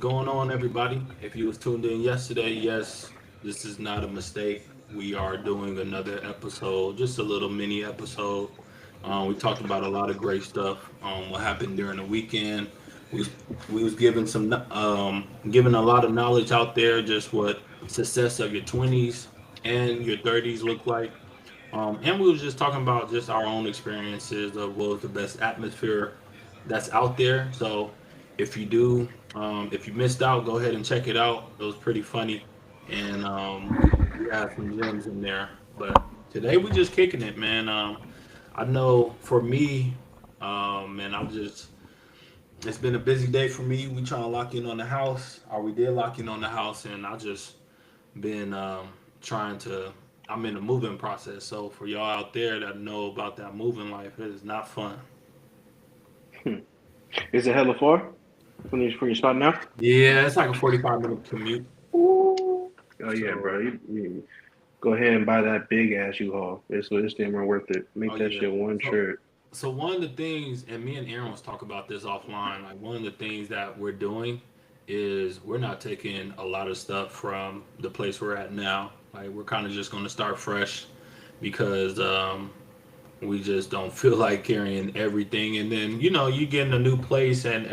going on, everybody? If you was tuned in yesterday, yes, this is not a mistake. We are doing another episode, just a little mini episode. We talked about a lot of great stuff. What happened during the weekend? We was, we was giving giving a lot of knowledge out there, just what success of your 20s and your 30s look like. And we was just talking about just our own experiences of what was the best atmosphere that's out there. So if you missed out, go ahead and check it out. It was pretty funny, and we had some gems in there. But today we just kicking it, man. I know for me, man, it's been a busy day for me. We trying to lock in on the house, or we did lock in on the house, and I just been trying to. I'm in the moving process. So for y'all out there that know about that moving life, it is not fun. Hmm. Is it hella far from your spot now? Yeah, it's like a 45-minute commute. Ooh. Oh yeah, So, bro. You go ahead and buy that big ass U-Haul. It's damn well worth it. oh Make that yeah. shit one So, trip. so one of the things, and me and Aaron was talking about this offline. Like one of the things that we're doing is we're not taking a lot of stuff from the place we're at now. Like we're kind of just going to start fresh because we just don't feel like carrying everything. And then you get in a new place and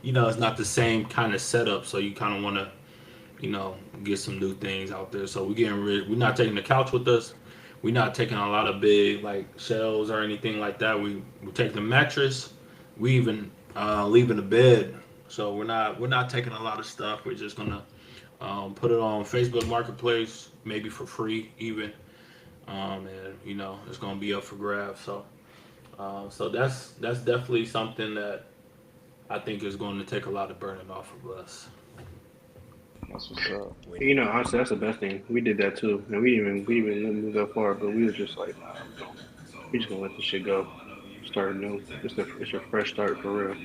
it's not the same kind of setup. So you kind of want to get some new things out there. So we're not taking the couch with us. We're not taking a lot of big like shelves or anything like that. We take the mattress. We even leaving the bed. So we're not taking a lot of stuff. We're just gonna put it on Facebook Marketplace, maybe for free even. And it's gonna be up for grabs. So that's definitely something that I think is going to take a lot of burden off of us. That's what's up. Honestly, that's the best thing. We did that too, and we even didn't move that far, but we was just like, nah, we just gonna let this shit go. Start new. It's a fresh start for real.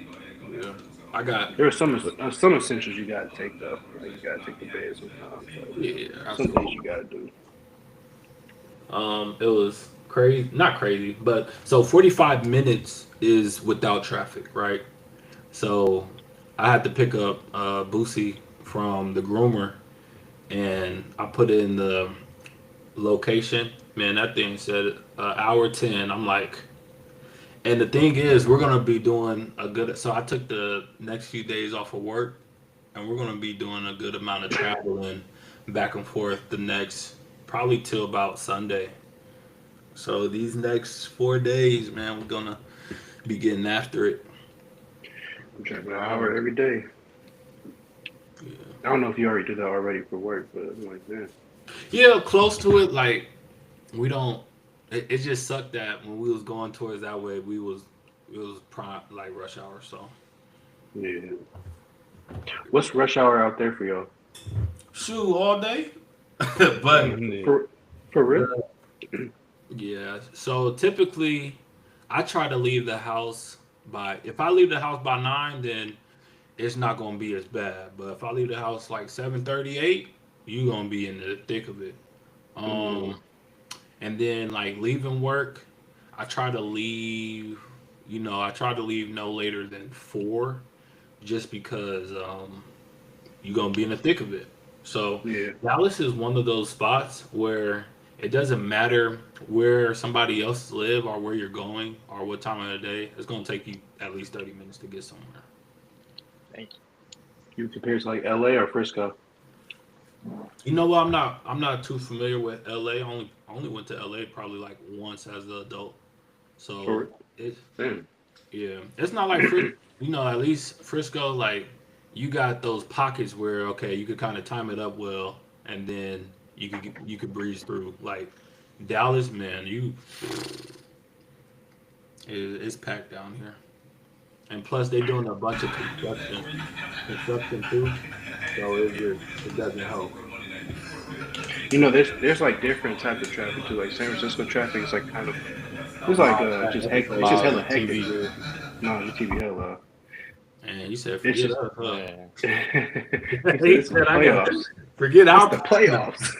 Yeah, I got. There are some essentials you gotta take though. Like you gotta take the bed sometimes. Like, Yeah, some things absolutely. you gotta do. It was crazy, not crazy, but so 45 minutes is without traffic, right? So I had to pick up Boosie from the groomer, and I put in the location. Man, that thing said hour 10. I'm like, and the thing is, we're gonna be doing a good. So I took the next few days off of work, and we're gonna be doing a good amount of traveling back and forth the next probably till about Sunday. So these next 4 days, man, we're gonna be getting after it. I'm driving an hour every day. Yeah, I don't know if you already do that already for work, but I'm like, man, yeah, close to it. Like we don't. It just sucked that when we was going towards that way, it was prime like rush hour. So yeah. What's rush hour out there for y'all? shoot all day, but Yeah. For for real? the, yeah. So typically, I try to leave the house by. If I leave the house by 9, then it's not gonna be as bad. But if I leave the house like 7:38, you gonna be in the thick of it. Mm, Um, and then like leaving work, I try to leave. I try to leave no later than 4, just because you're gonna be in the thick of it. So yeah. Dallas is one of those spots where it doesn't matter where somebody else live or where you're going or what time of the day. It's gonna take you at least 30 minutes to get somewhere. Thank You compare to like LA or Frisco? You know what? I'm not too familiar with LA. I only went to LA probably like once as an adult. So For it damn. yeah, it's not like at least Frisco, like you got those pockets where okay, you could kind of time it up well, and then you could breeze through. Like Dallas, man, it's packed down here, and plus they doing a bunch of construction too, so it doesn't help. There's like different types of traffic too. Like San Francisco traffic is like kind of it's like Miles packed just every hectic. you. It's just place. Miles hella and hectic. TV. Yeah. No, your TV And he said, It's forget just us, huh? Yeah. he said He it's the said, I got playoffs. Forget It's our the playoffs.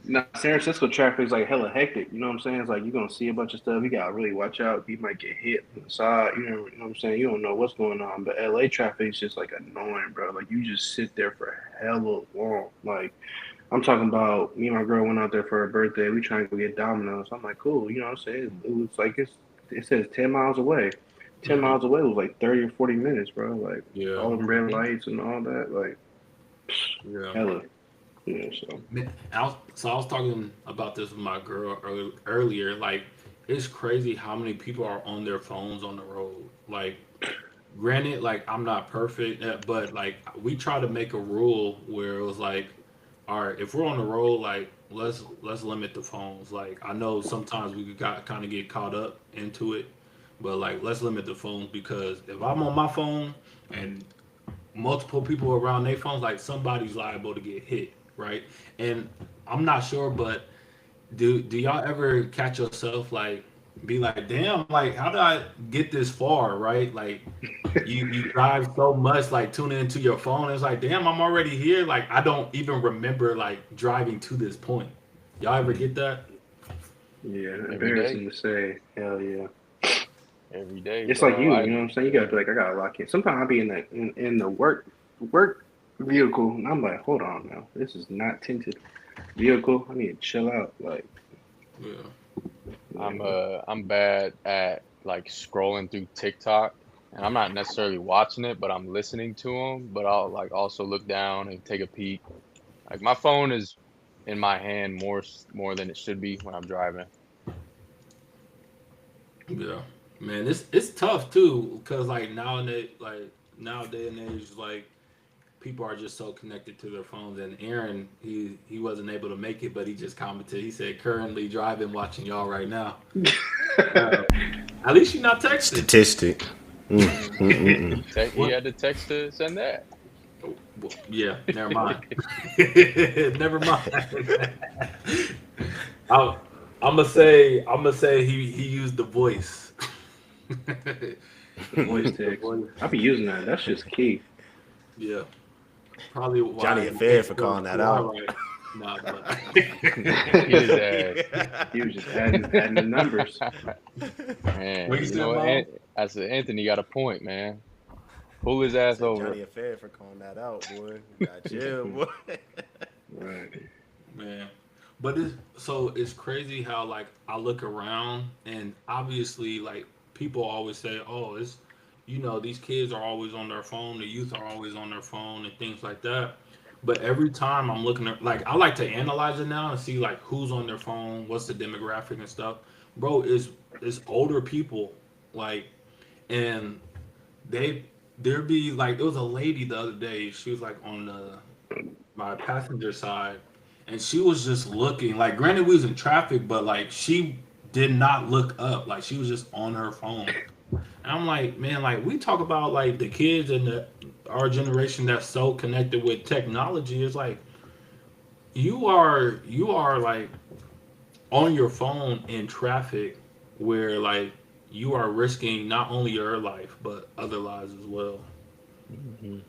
Nah, San Francisco traffic is like hella hectic. You know what I'm saying? It's like you're gonna see a bunch of stuff. You gotta really watch out. You might get hit from the side. You know what I'm saying? You don't know what's going on. But LA traffic is just like annoying, bro. Like you just sit there for hella long. Like I'm talking about me and my girl went out there for her birthday. We trying to go get Domino's. I'm like, cool. You know what I'm saying? It was like it says 10 miles away. 10 miles away was like 30 or 40 minutes, bro. Like Yeah, all them red lights and all that. Like yeah. hella. Yeah, so. Man, I was talking about this with my girl earlier. Like, it's crazy how many people are on their phones on the road. Like, granted, like I'm not perfect, but like we try to make a rule where it was like, all right, if we're on the road, like let's limit the phones. Like I know sometimes we got kind of get caught up into it, but like let's limit the phones because if I'm on my phone and multiple people around their phones, like somebody's liable to get hit, right? And I'm not sure, but do y'all ever catch yourself like be like, damn, like how did I get this far, right? Like you drive so much, like tuning into your phone. It's like, damn, I'm already here. Like I don't even remember like driving to this point. Y'all ever get that? Yeah, Every day. embarrassing to say. Hell yeah. Every day, It's like bro. you know what I'm saying? You gotta be like, I gotta lock in. Sometimes I'll be in the work vehicle and I'm like, hold on now. This is not tinted vehicle. I need to chill out. Like, Yeah. I'm bad at like scrolling through TikTok, and I'm not necessarily watching it, but I'm listening to them. But I'll like also look down and take a peek. Like my phone is in my hand more than it should be when I'm driving. Yeah. Man, it's tough too, because like nowadays and age, like people are just so connected to their phones. And Aaron, he wasn't able to make it, but he just commented. He said, "Currently driving, watching y'all right now." Uh, at least you're not texting. Statistic. Mm, mm, mm, He had to text to send that. Well, yeah, never mind. Never mind. I'm, I'm gonna say he used the voice. the voice The text. voice. I'll be using that. That's just key. Yeah, probably Johnny why a Fair for calling that out. Right. Nah, but He just He was just adding the numbers. man, what you you said, know what? Mom? I said Anthony got a point, man. Pull his ass Said over. Johnny a Fair for calling that out, boy. You got chill, boy. Right. Man, but it's crazy how like I look around and obviously like people always say, oh, it's these kids are always on their phone, the youth are always on their phone and things like that. But every time I'm looking at like I like to analyze it now and see like who's on their phone, what's the demographic and stuff. Bro, it's older people like and they there be like there was a lady the other day, she was like on my passenger side and she was just looking like granted we was in traffic but like she did not look up like she was just on her phone and I'm like man like we talk about like the kids and our generation that's so connected with technology is like you are like on your phone in traffic where like you are risking not only your life but other lives as well. Mhm.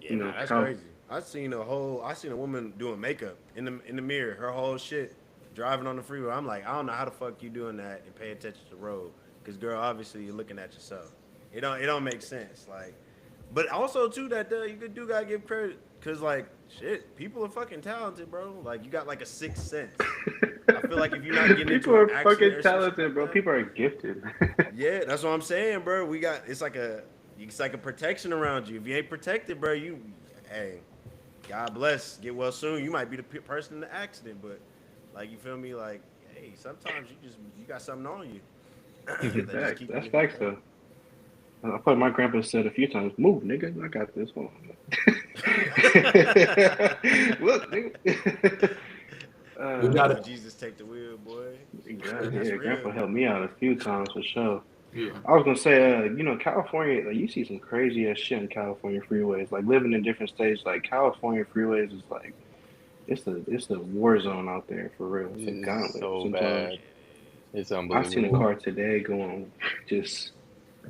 Yeah, You man, know, that's how crazy. I seen a woman doing makeup in the mirror, her whole shit, driving on the freeway. I'm like, I don't know how the fuck you doing that and pay attention to the road, because girl, obviously you're looking at yourself. It don't make sense. Like, but also too that you do gotta give credit, cause like shit, people are fucking talented, bro. Like you got like a sixth sense. I feel like if you're not getting people into an are accident fucking or some shit talented, like bro. that, People are gifted. yeah, that's what I'm saying, bro. It's like a protection around you. If you ain't protected, bro, hey, God bless, get well soon. You might be the person in the accident, but like you feel me, like hey, sometimes you got something on you. that just Facts. keep That's you. facts though. I thought my grandpa said a few times, "Move, nigga. I got this one." Look, nigga. We Move gotta and Jesus take the wheel, boy. Exactly. That's Yeah, real. grandpa helped me out a few times for sure. yeah. I was gonna say, California, like you see some crazy ass shit in California freeways. Like living in different states, like California freeways is like it's a war zone out there for real. It's a It's gauntlet so sometimes. bad. It's I seen a unbelievable. car today going just.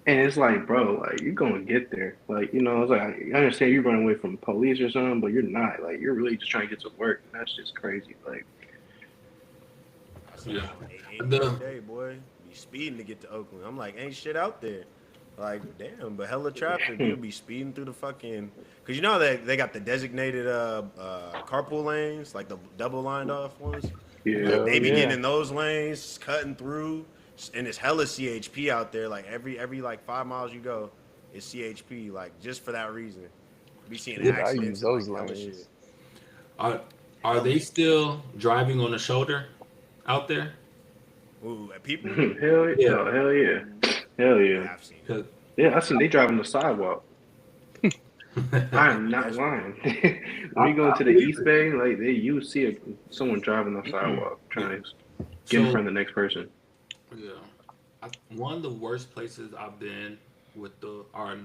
And it's like, bro, like you're gonna get there. Like, you know, it's like I understand you're running away from police or something, but you're not. Like, you're really just trying to get to work. And that's just crazy. Like, I see Yeah. 80 every day, boy. Be speeding to get to Oakland. I'm like, ain't shit out there. Like, damn, but hella traffic. You'll be speeding through the fucking. Cause you know that they got the designated carpool lanes, like the double lined off ones. yeah, Like Hell they be getting yeah. in those lanes, cutting through, and it's hella CHP out there. Like every like 5 miles you go, it's CHP. Like just for that reason, be seeing Yeah, I use accidents and like those hella lanes. shit. Are are they still driving on the shoulder out there? Ooh, at people, hell, Yeah. oh, hell yeah, hell yeah, yeah, I've seen it. 'Cause- yeah. I seen they driving the sidewalk. I am not That's- lying. When you go into the East Bay, like you see someone driving the sidewalk trying to get in so front of the next person. yeah, one of the worst places I've been with the are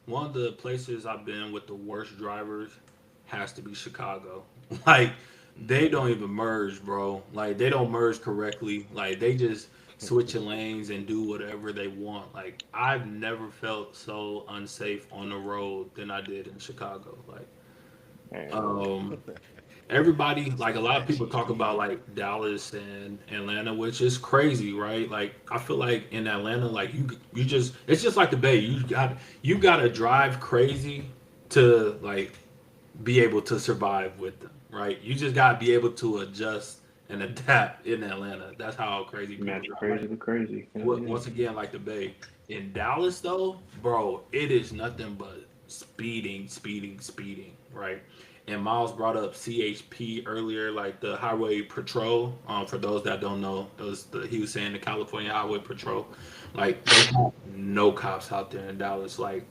one of the places I've been with the worst drivers has to be Chicago. Like they don't even merge, bro. Like they don't merge correctly. Like they just switching lanes and do whatever they want. Like I've never felt so unsafe on the road than I did in Chicago. Like Man. um everybody, like a Some of lot of that people shit talk about speed. like Dallas and Atlanta, which is crazy, right? Like I feel like in Atlanta, like you just it's just like the Bay. You got to drive crazy to like be able to survive with them, right? You just got to be able to adjust and adapt in Atlanta. That's how crazy people Match drive. crazy with crazy. Hell yeah. Once again, like the Bay. In Dallas, though, bro, it is nothing but speeding, speeding, speeding, right? And Miles brought up CHP earlier, like the Highway Patrol. For those that don't know, he was saying the California Highway Patrol. Like, they have no cops out there in Dallas, like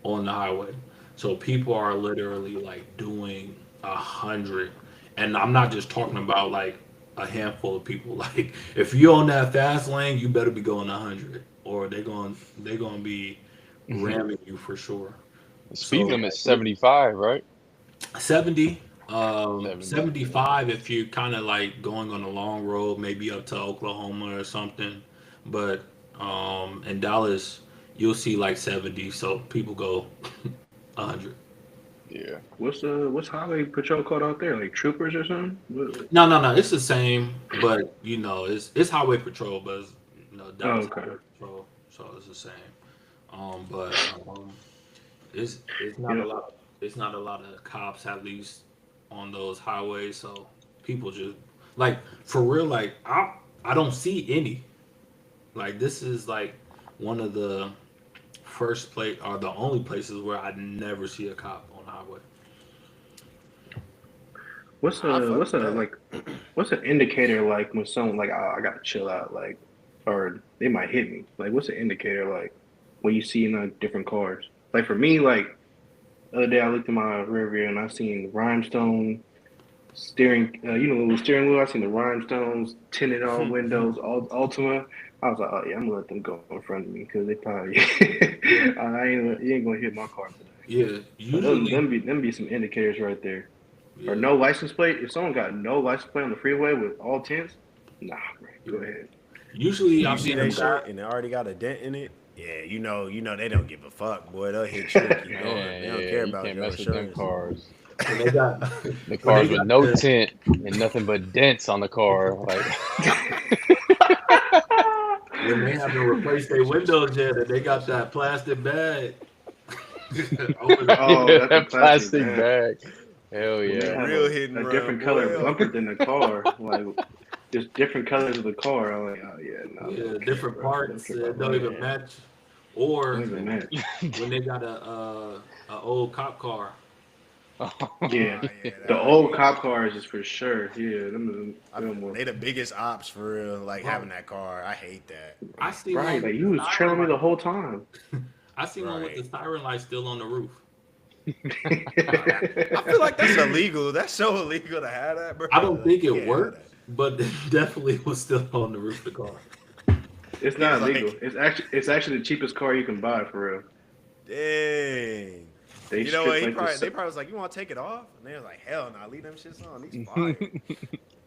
on the highway. So people are literally like doing 100, and I'm not just talking about like a handful of people. Like if you're on that fast lane, you better be going 100, or they're going to be ramming you for sure. The speed So limit's 75, right? 70, 70. 75 if you're kind of like going on a long road, maybe up to Oklahoma or something. But in Dallas, you'll see like 70. So people go 100. Yeah. What's highway patrol called out there? Like troopers or something? No. It's the same, but it's highway patrol, but it's, Oh, Dallas okay. highway patrol, so it's the same. But it's not a Yeah. lot. It's not a lot of cops at least on those highways, so people just like for real. Like I don't see any. Like this is like one of the first place or the only places where I never see a cop on the highway. What's I a fuck what's with a that. like what's an indicator like when someone like oh, I gotta chill out like or they might hit me? Like what's an indicator like when you see different cars? Like for me, like the other day I looked in my rear view and I seen rhinestone steering you know the little steering wheel, I seen the rhinestones, tinted all windows, all Ultima. I was like, oh yeah, I'm gonna let them go in front of me because they probably Yeah, you ain't gonna hit my car today. yeah. But Usually, them be some indicators right there. Or yeah. no license plate. If someone got no license plate on the freeway with all tints, nah, bro, Yeah. go ahead. Usually, You I've see seen they them guys. shit and they already got a dent in it. Yeah, they don't give a fuck, boy. They'll hit you and keep going. Man, They don't yeah, care you about can't your mess with them insurance. cars. When they got The when they cars with got no the tint and nothing but dents on the car. Like, when they haven't replaced their windows yet, and they got that plastic bag over the Oh, yeah, that's a that plastic plastic bag. bag. Hell When they yeah. have Real hit and a run, different color boy. bumper than the car, like just different colors of the car. I'm like, oh yeah, no, they yeah, don't care, different bro. They don't parts care that about don't none of even that. match, Don't or even match. when they got a old cop car. Yeah, Yeah, the that, old cop cars is for sure. Yeah, them were they the biggest ops for real. Like having Bro, that car, I hate that. I see right. one Like with you the was siren trailing me light. the whole time. I see one with the Right. siren light still on the roof. I feel like that's illegal. That's so illegal to have that, bro. I don't Like think you it can't have worked, but it definitely was still on the roof of the car. It's that. He not was illegal. like, It's actually the cheapest car you can buy for real. dang. They You know what? strip like They the probably was like, you want to take it off? And they was like, hell no, leave them shits on. These fire.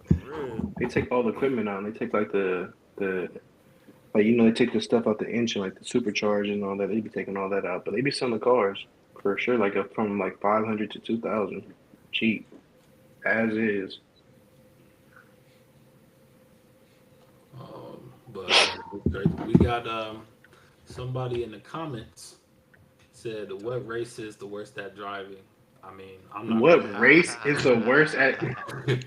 For real. they take all the equipment on. They take like the Like they take the stuff out the engine, like the supercharge and all that. They be taking all that out, but they be selling the cars for sure, like from like 500 to 2,000, cheap as is. But we got somebody in the comments said, "What race is the worst at driving?" I mean, I'm not. What race is the worst at?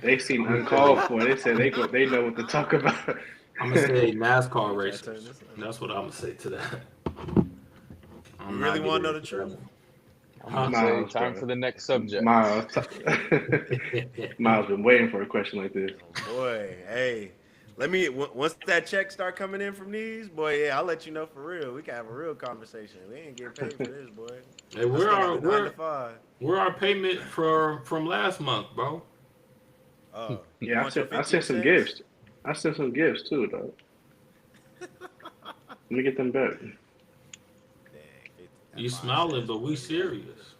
They seem uncalled for. They said they know what to talk about. I'm gonna say NASCAR racers. That's what I'm gonna say to that. You really want to know the truth? I'm gonna say Miles, time bro. for the next subject. Miles, Miles been waiting for a question like this. Oh, boy, hey, once that check start coming in from these, boy, yeah, I'll let you know for real. We can have a real conversation. We ain't getting paid for this, boy. Hey, where our payment from last month, bro? Oh, Yeah, I sent some gifts. I sent some gifts too, though. Let me get them back. You smiling, but we serious.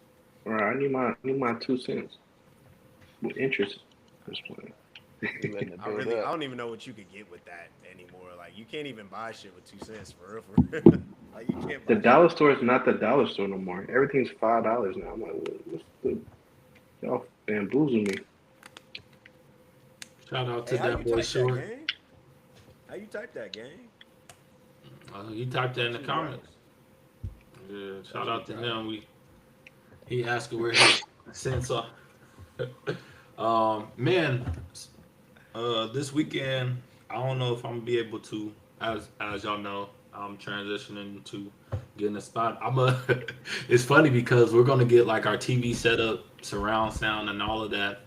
All right, I need my 2 cents with interest. This point. Letting it I build I up. don't even know what you could get with that anymore. Like, you can't even buy shit with 2 cents for real. Like, you can't. The Buy dollar store is not the dollar store no more. Everything's $5 now. I'm like, what's the y'all bamboozle me? Shout out to Hey, how that you boy type Short. that, gang? How you type that, gang? He typed that in the Two comments. dollars. Yeah, shout out to him. He asked where his cents are. Man, this weekend I don't know if I'm gonna be able to. As y'all know, I'm transitioning to getting a spot. It's funny because we're gonna get like our TV set up, surround sound, and all of that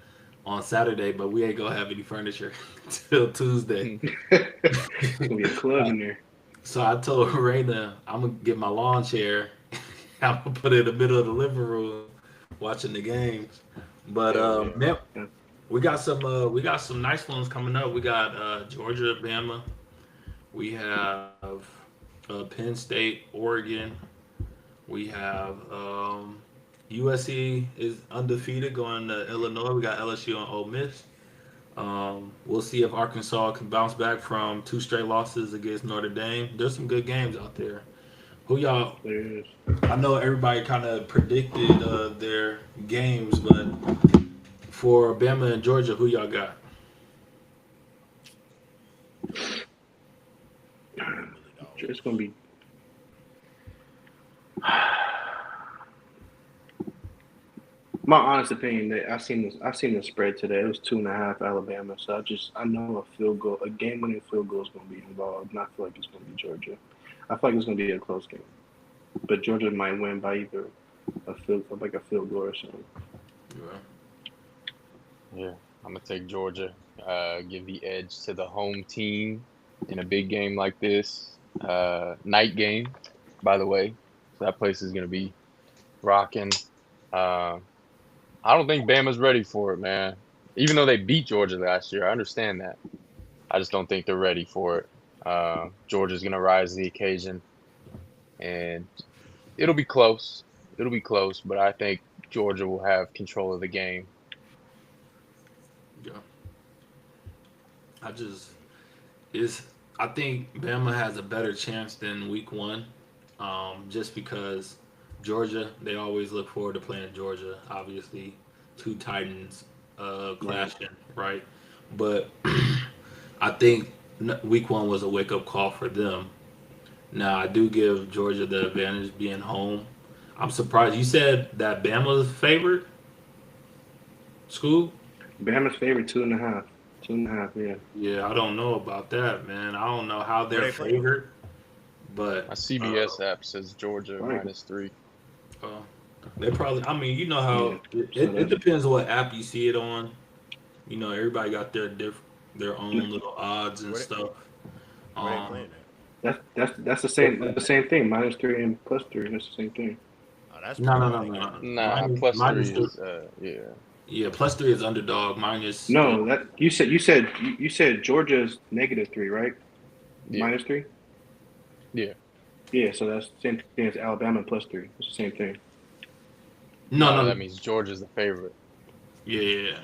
on Saturday, but we ain't gonna have any furniture till Tuesday. It's gonna be a club in there. So I told Raina I'm gonna get my lawn chair. I'm gonna put it in the middle of the living room, watching the games. But man, we got some nice ones coming up. We got Georgia, Bama. We have Penn State, Oregon. We have USC is undefeated going to Illinois. We got LSU and Ole Miss. We'll see if Arkansas can bounce back from 2 straight losses against Notre Dame. There's some good games out there. Who y'all? There it is. I know everybody kind of predicted their games, but for Bama and Georgia, who y'all got? It's gonna be. My honest opinion, that I seen the spread today. It was 2.5 Alabama. So I know a game-winning field goal is gonna be involved, and I feel like it's gonna be Georgia. I feel like it's gonna be a close game, but Georgia might win by either a field goal or something. Yeah, I'm gonna take Georgia. Give the edge to the home team in a big game like this. Night game, by the way. So that place is gonna be rocking. I don't think Bama's ready for it, man. Even though they beat Georgia last year, I understand that. I just don't think they're ready for it. Georgia's gonna rise to the occasion, and it'll be close. It'll be close, but I think Georgia will have control of the game. Yeah. I think Bama has a better chance than week 1, just because Georgia, they always look forward to playing Georgia. Obviously, 2 Titans clashing, right? But I think week 1 was a wake-up call for them. Now, I do give Georgia the advantage being home. I'm surprised. You said that Bama's favored? School? Bama's favorite 2.5. 2.5, yeah. Yeah, I don't know about that, man. I don't know how they're Where they playing? favored, but My CBS app says Georgia Right. -3. they probably. I mean, you know how it depends on what app you see it on. You know, everybody got their own little odds and Where they- stuff. Where they playing at? That's the same thing. -3 and +3. That's the same thing. Oh, that's No. Nah, Minus- +3 minus is yeah. Yeah, +3 is underdog. Minus No, that you said Georgia's -3, right? Yeah. -3. Yeah. Yeah, so that's the same thing as Alabama +3. It's the same thing. no. That means Georgia's the favorite. Yeah.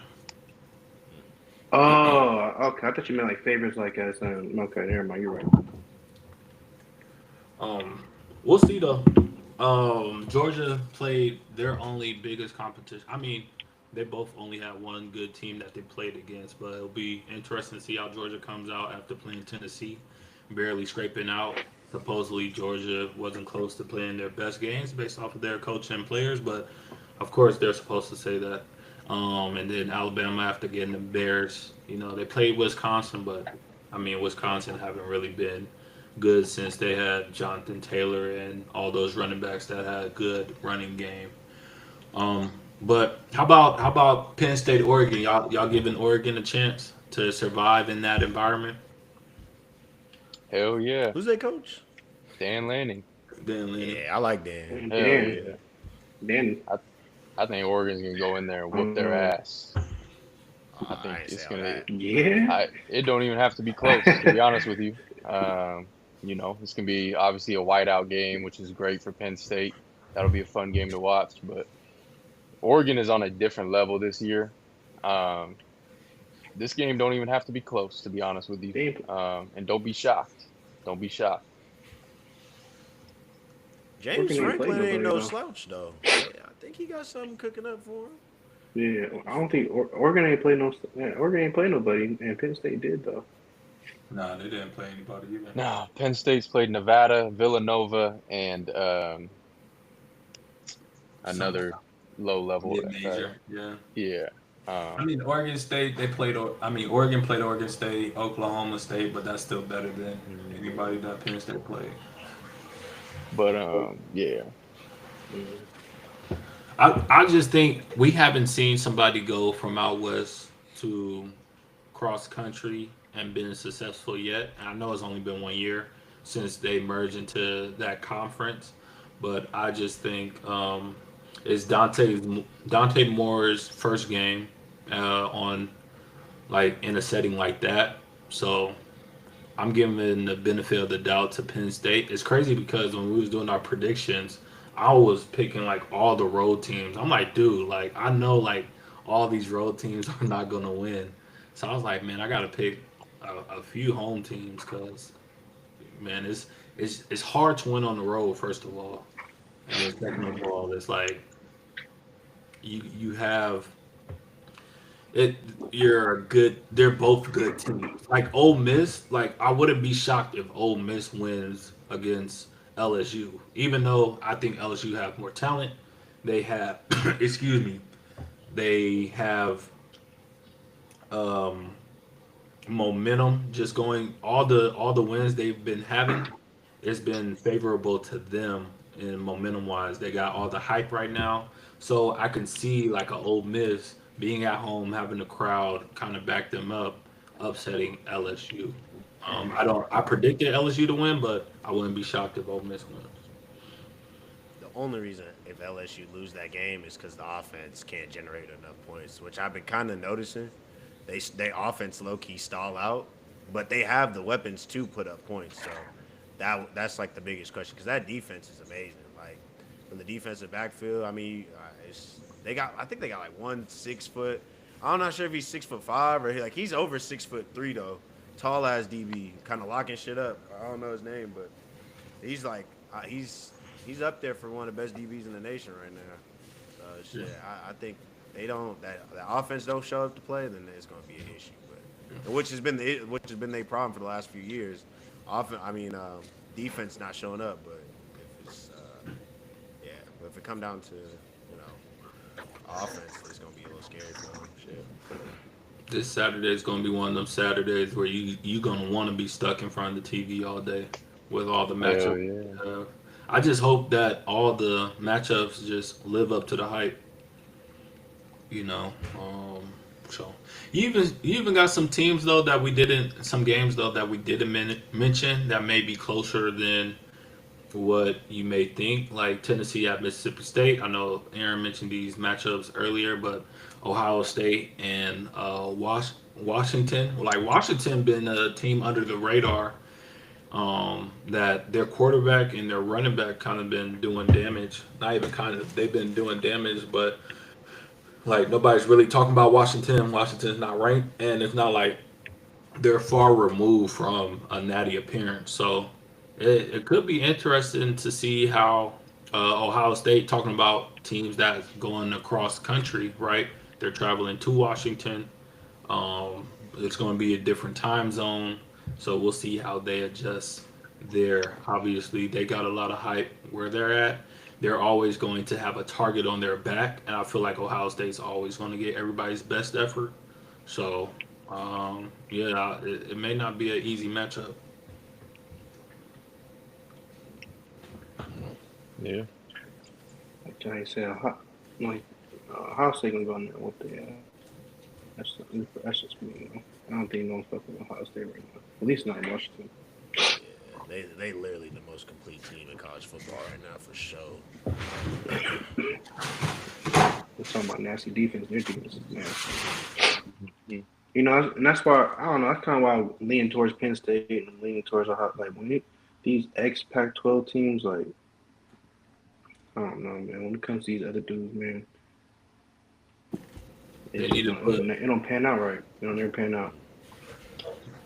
Oh, okay. I thought you meant like favorites, like as okay. Never mind. You're right. We'll see though. Georgia played their only biggest competition. I mean, they both only had one good team that they played against, but it'll be interesting to see how Georgia comes out after playing Tennessee, barely scraping out. Supposedly, Georgia wasn't close to playing their best games based off of their coach and players, but of course they're supposed to say that. And then Alabama after getting the Bears, they played Wisconsin, but I mean Wisconsin haven't really been good since they had Jonathan Taylor and all those running backs that had a good running game. Um, but how about Penn State, Oregon? Y'all giving Oregon a chance to survive in that environment? Hell yeah, Who's their coach? Dan Lanning. Then Lenny. Yeah, I like Dan. And Hell Dan, yeah. Dan, I think Oregon's gonna go in there and whoop their ass. I think ain't it's say all gonna. that. yeah. It don't even have to be close, to be honest with you. It's gonna be obviously a whiteout game, which is great for Penn State. That'll be a fun game to watch. But Oregon is on a different level this year. Um, this game don't even have to be close, to be honest with you. They- And don't be shocked. Don't be shocked. James Oregon ain't played Franklin ain't no nobody, though. slouch though. Yeah, I think he got something cooking up for him. Yeah, I don't think Oregon ain't played no. Yeah, Oregon ain't played nobody, and Penn State did though. Nah, they didn't play anybody either. No, Penn State's played Nevada, Villanova, and another low level. Mid-major, yeah. Yeah. I mean, Oregon State, Oregon played Oregon State, Oklahoma State, but that's still better than anybody that Penn State played. But yeah. I just think we haven't seen somebody go from out west to cross country and been successful yet. And I know it's only been 1 year since they merged into that conference, but I just think it's Dante Moore's first game on like in a setting like that. So I'm giving the benefit of the doubt to Penn State. It's crazy because when we was doing our predictions, I was picking like all the road teams. I'm like, dude, like I know like all these road teams are not gonna win. So I was like, man, I gotta pick a few home teams because, man, it's hard to win on the road. First of all, and second of all, it's like you have it. You're a good. They're both good teams. Like Ole Miss, like I wouldn't be shocked if Ole Miss wins against LSU, even though I think LSU have more talent. They have, excuse me, they have um, momentum. Just going all the wins they've been having, it's been favorable to them in momentum wise. They got all the hype right now, so I can see like a Ole Miss being at home, having the crowd kind of back them up, upsetting LSU. I predicted LSU to win, but I wouldn't be shocked if Ole Miss wins. The only reason if LSU lose that game is because the offense can't generate enough points, which I've been kind of noticing. They offense low key stall out, but they have the weapons to put up points. So that's like the biggest question because that defense is amazing. Like from the defensive backfield, I mean, I think they got like 1 6 foot. I'm not sure if he's 6'5" or he's over 6'3" though. Tall ass DB, kind of locking shit up. I don't know his name, but he's like he's up there for one of the best DBs in the nation right now. So shit, I think they don't that the offense don't show up to play, then it's going to be an issue. But which has been their problem for the last few years. Defense not showing up, but if it's but if it come down to offense, it's going to be a little scary for them. Shit. This Saturday is going to be one of them Saturdays where you going to want to be stuck in front of the TV all day with all the matchups. Yeah. I just hope that all the matchups just live up to the hype. So you even got some teams though that we didn't, some games though that we didn't mention that may be closer than what you may think, like Tennessee at Mississippi State. I know Aaron mentioned these matchups earlier, but Ohio State and Washington. Like Washington been a team under the radar. That their quarterback and their running back kind of been doing damage. Not even kind of, they've been doing damage, but like nobody's really talking about Washington. Washington's not ranked, and it's not like they're far removed from a natty appearance. So it could be interesting to see how Ohio State, talking about teams that's going across country, right? They're traveling to Washington. It's going to be a different time zone, so we'll see how they adjust there. Obviously, they got a lot of hype where they're at. They're always going to have a target on their back, and I feel like Ohio State's always going to get everybody's best effort. So, yeah, it may not be an easy matchup. Yeah. Like Johnny said, like Ohio State gonna go in there with the. That's just me. You know? I don't think no one's fucking with Ohio State right now. At least not in Washington. Yeah, they literally the most complete team in college football right now for sure. We're talking about nasty defense. Their defense is nasty. Mhm. You know, and that's why I don't know. That's kind of why I'm leaning towards Penn State and I'm leaning towards Ohio. Like these ex Pac-12 teams, like I don't know, man. When it comes to these other dudes, man, They need to put it don't pan out right. It don't never pan out.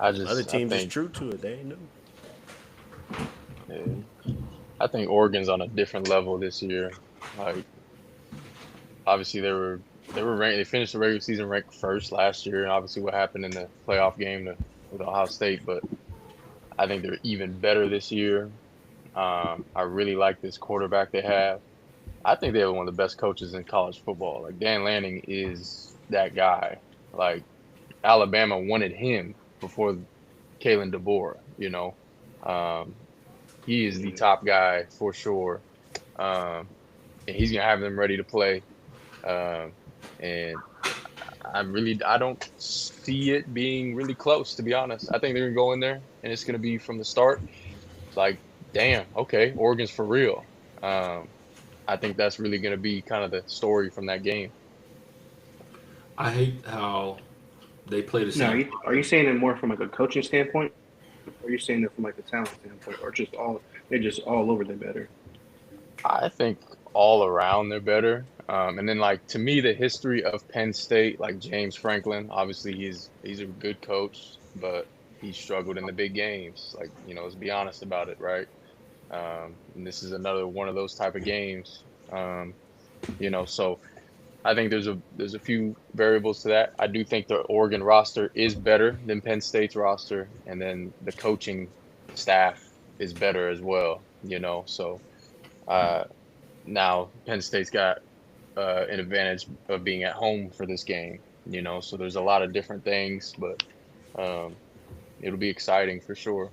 Other I teams is think, true to it. They ain't new. yeah, I think Oregon's on a different level this year. Like, obviously they were ranked. They finished the regular season ranked first last year, and obviously what happened in the playoff game with Ohio State. But I think they're even better this year. I really like this quarterback they have. I think they have one of the best coaches in college football. Like Dan Lanning is that guy. Like Alabama wanted him before Kalen DeBoer. Um, he is the top guy for sure, um, and he's gonna have them ready to play. Um, and I don't see it being really close, to be honest. I think they're gonna go in there and it's gonna be from the start. Like, damn, okay, Oregon's for real. Um, I think that's really gonna be kind of the story from that game. I hate how they play the Now, same. are you saying it more from like a coaching standpoint, or are you saying it from like a talent standpoint, or they're just all over the better? I think all around they're better. And then like to me, the history of Penn State, like James Franklin, obviously he's a good coach, but he struggled in the big games. Like, let's be honest about it, right? And this is another one of those type of games. Um, so I think there's a few variables to that. I do think the Oregon roster is better than Penn State's roster, and then the coaching staff is better as well. So uh, now Penn State's got an advantage of being at home for this game. So there's a lot of different things, but um, it'll be exciting for sure.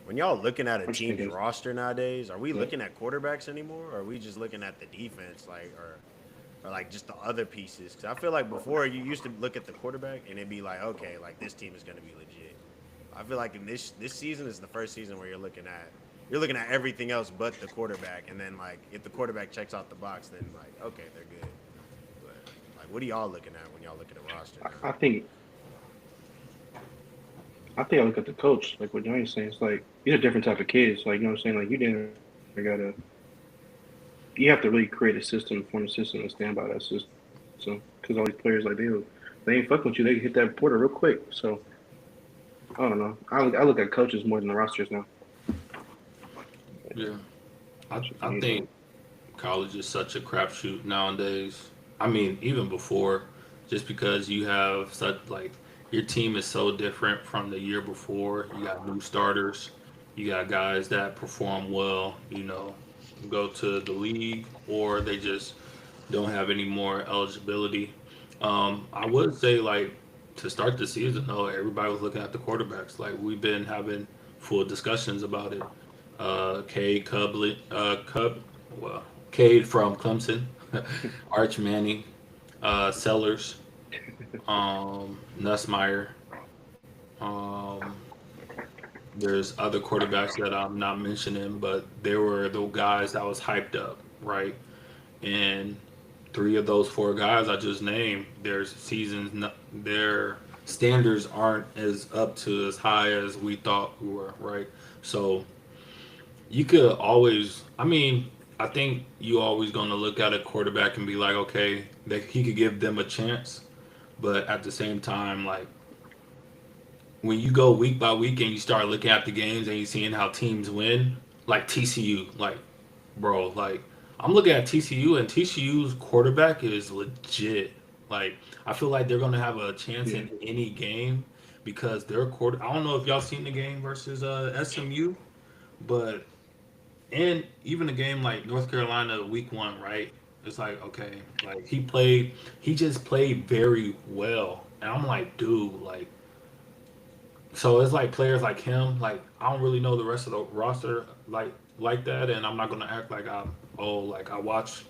When y'all looking at a I'm just team's thinking, roster nowadays, are we yeah. looking at quarterbacks anymore, or are we just looking at the defense, like, or like just the other pieces? Because I feel like before you used to look at the quarterback and it'd be like, okay, like this team is gonna be legit. I feel like in this season is the first season where you're looking at everything else but the quarterback, and then like if the quarterback checks off the box, then like okay, they're good. But like, what are y'all looking at when y'all look at a roster I, I now? think I look at the coach, like what Johnny's saying. It's like these are different type of kids. Like you know what I'm saying. Like you have to really create a system, form a system, and stand by that system. Because all these players, like they ain't fucking with you. They hit that porter real quick. So I don't know. I look at coaches more than the rosters now. Yeah, That's I just me. think college is such a crapshoot nowadays. I mean, even before, just because you have such like your team is so different from the year before. You got new starters, you got guys that perform well, go to the league, or they just don't have any more eligibility. I would say like to start the season though, everybody was looking at the quarterbacks. Like we've been having full discussions about it. Cade well, Cade from Clemson, Arch Manning, Sellers, Nussmeyer. Um, there's other quarterbacks that I'm not mentioning, but there were those guys that was hyped up, right? And three of those four guys I just named, their seasons, their standards aren't as up to as high as we thought we were, right? So you could always, I mean, I think you always going to look at a quarterback and be like, okay, that he could give them a chance, but at the same time, like when you go week by week and you start looking at the games and you seeing how teams win, like TCU, like bro, like I'm looking at TCU and TCU's quarterback is legit. Like I feel like they're gonna have a chance Yeah. in any game because their quarter. I don't know if y'all seen the game versus SMU, but and even a game like North Carolina week one, right? It's like okay, like he just played very well, and I'm like, dude, like so it's like players like him. Like I don't really know the rest of the roster like that, and I'm not gonna act like I watch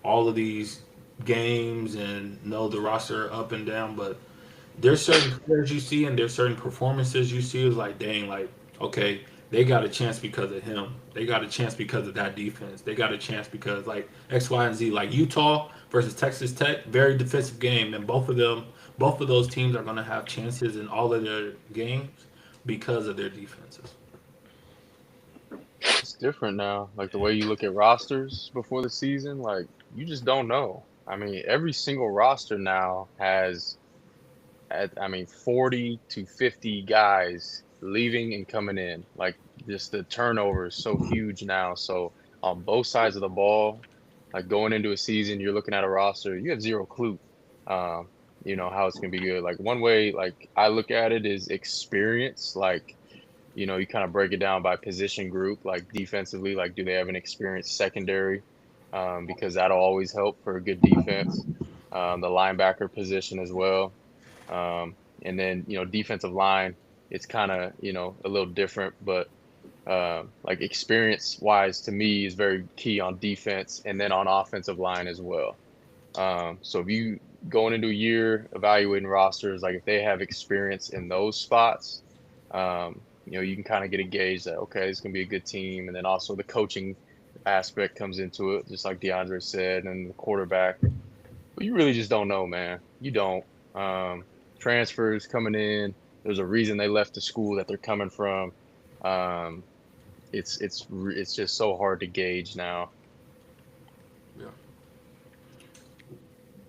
all of these games and know the roster up and down. But there's certain players you see and there's certain performances you see is like dang, like okay, they got a chance because of him. They got a chance because of that defense. They got a chance because like X, Y, and Z. Like Utah versus Texas Tech, very defensive game, and both of those teams are going to have chances in all of their games because of their defenses. It's different now. Like the way you look at rosters before the season, like you just don't know. I mean, every single roster now has, I mean, 40 to 50 guys leaving and coming in. Like just the turnover is so huge now. So on both sides of the ball, like going into a season, you're looking at a roster, you have zero clue, um, how it's gonna be good. Like one way, like I look at it is experience. Like you kind of break it down by position group, like defensively, like do they have an experienced secondary? Because that'll always help for a good defense. The linebacker position as well. And then, defensive line, it's kind of, a little different, but like experience wise to me is very key on defense and then on offensive line as well. So if you going into a year evaluating rosters, like if they have experience in those spots, you can kind of get a gauge that, okay, it's going to be a good team. And then also the coaching aspect comes into it, just like DeAndre said, and the quarterback. But you really just don't know, man. You don't. Transfers coming in, there's a reason they left the school that they're coming from. Um, it's just so hard to gauge now. Yeah.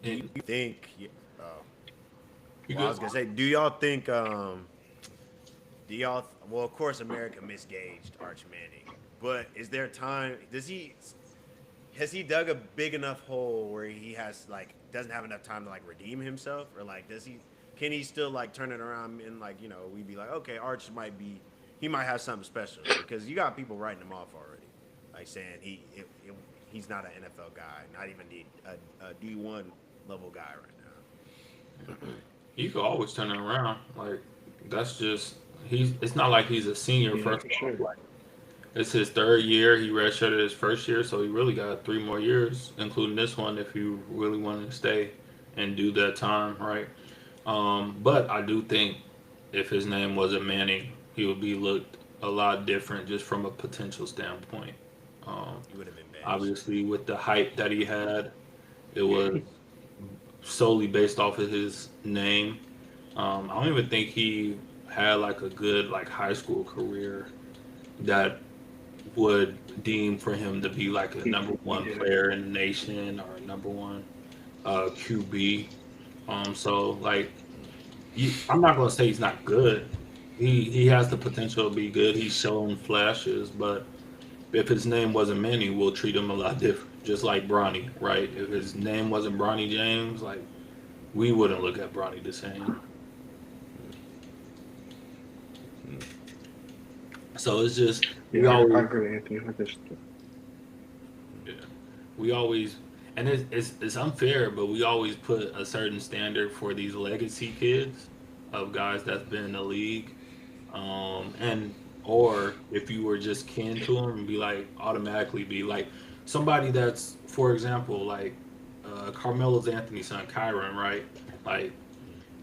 Do And you think? Uh, you well, I good? was gonna say, do y'all think? Do y'all? Well, of course, America misgauged Arch Manning, but is there time? Does he? Has he dug a big enough hole where he has like doesn't have enough time to like redeem himself, or like does he? Can he still like turn it around and like we'd be like, okay, Arch might be, he might have something special because you got people writing him off already, like saying he's not an NFL guy, not even a D1 level guy right You could always turn it around. Like that's just he's. It's not like he's a senior Yeah, first for of all. sure. Like it's his third year. He redshirted his first year, so he really got 3 more years, including this one, if you really wanted to stay and do that time, right? But I do think if his name wasn't Manning, he would be looked a lot different just from a potential standpoint. Um, now. He would have been benched. Obviously, with the hype that he had, it was solely based off of his name. I don't even think he had like a good like high school career that would deem for him to be like a number one Yeah. player in the nation or a number one QB. So like I'm not gonna say he's not good. He has the potential to be good. He's shown flashes, but if his name wasn't Manny, we'll treat him a lot different. Just like Bronny, right? If his name wasn't Bronny James, like we wouldn't look at Bronny the same. So it's just we Yeah, I always agree, Anthony. I just yeah, we always and it's unfair, but we always put a certain standard for these legacy kids of guys that's been in the league. And or if you were just kin to them and be like automatically be like somebody that's for example like Carmelo's Anthony's son Kyron, right? Like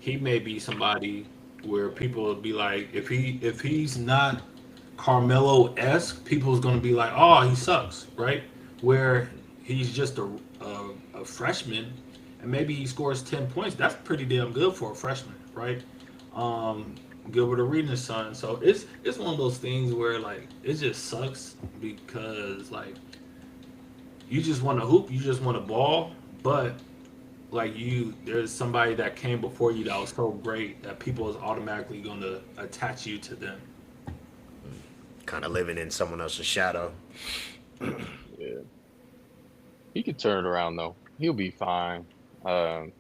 he may be somebody where people would be like if he's not Carmelo esque, people's gonna be like, oh, he sucks, right? Where he's just a freshman, and maybe he scores 10 points. That's pretty damn good for a freshman, right? Um, Gilbert Arenas' son. So it's one of those things where like it just sucks because like you just want to hoop, you just want to ball, but like there's somebody that came before you that was so great that people is automatically going to attach you to them. Kind of living in someone else's shadow. Yeah. He could turn it around though. He'll be fine. Um,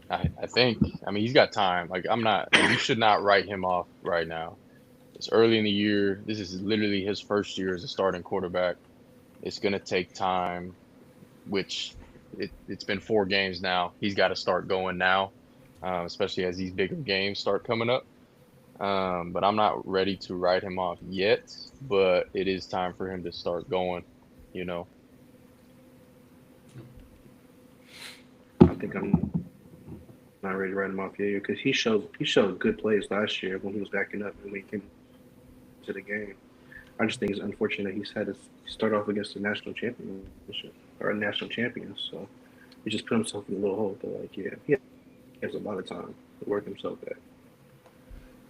I think. I mean, he's got time. Like I'm not. Like, you should not write him off right now. It's early in the year. This is literally his first year as a starting quarterback. It's gonna take time, which it's been 4 games now. He's got to start going now, especially as these bigger games start coming up. But I'm not ready to write him off yet. But it is time for him to start going. You know. I think I'm not ready to write him off yet because he showed good plays last year when he was backing up and when he came to the game. I just think it's unfortunate he's had to start off against the national championship or a national champion. So he just put himself in a little hole. But like, yeah, he has a lot of time to work himself back.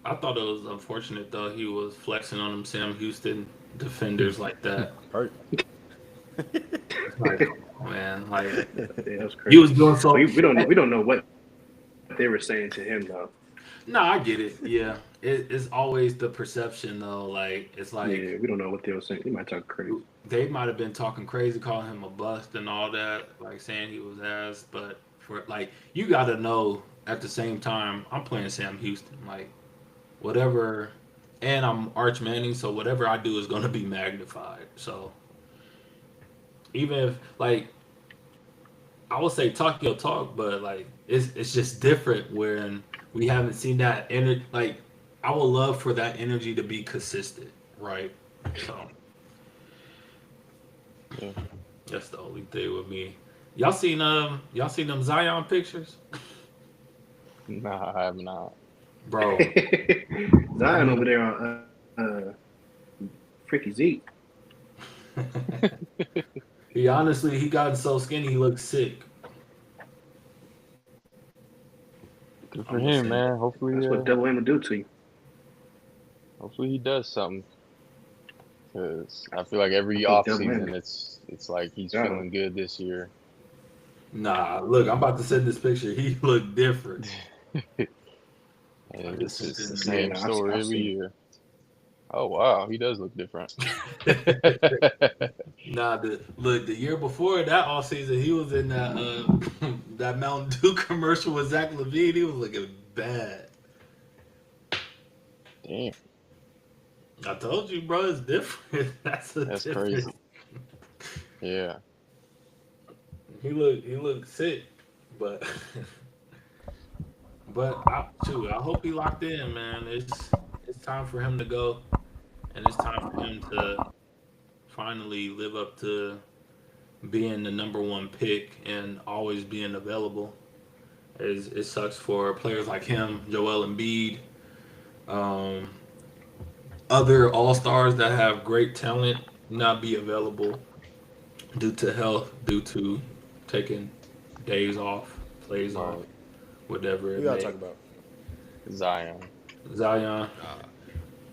I thought it was unfortunate though. He was flexing on them Sam Houston defenders like that. Hurt. Like, oh, man, like Yeah, that's he crazy. was doing so. We don't know what they were saying to him though. No, I get it. Yeah, it's always the perception though. Like it's like Yeah, we don't know what they were saying. They might talk crazy. they might have been talking crazy, calling him a bust and all that, like saying he was ass. But for like, you got to know at the same time, I'm playing Sam Houston. Like whatever, and I'm Arch Manning, so whatever I do is going to be magnified. So even if like I would say talk your talk, but like it's just different when we haven't seen that energy. Like I would love for that energy to be consistent, right? So Yeah. that's the only thing with me. Y'all seen them Zion pictures, Nah, I have not. bro? Zion over there on Freaky Zeke. He honestly he gotten so skinny he looks sick. Good for I'm just him, saying. man. Hopefully, That's what Double M will do to you. hopefully he does something. Cause I feel like every I off think Double M. season, it's like he's Got him. feeling good this year. Nah, look, I'm about to send this picture. He looked different. And This it's is the insane. same I've story every seen- year. Oh wow, he does look different. Nah, the year before that off season, he was in that that Mountain Dew commercial with Zach Levine. He was looking bad. Damn, I told you, bro, it's different. That's different. crazy. Yeah, He looked sick, but I hope he locked in, man. It's time for him to go, and it's time for him to finally live up to being the #1 pick and always being available. It sucks for players like him, Joel Embiid, other All Stars that have great talent not be available due to health, due to taking days off, plays Right. off, whatever. We It gotta may. talk about. Zion. Zion.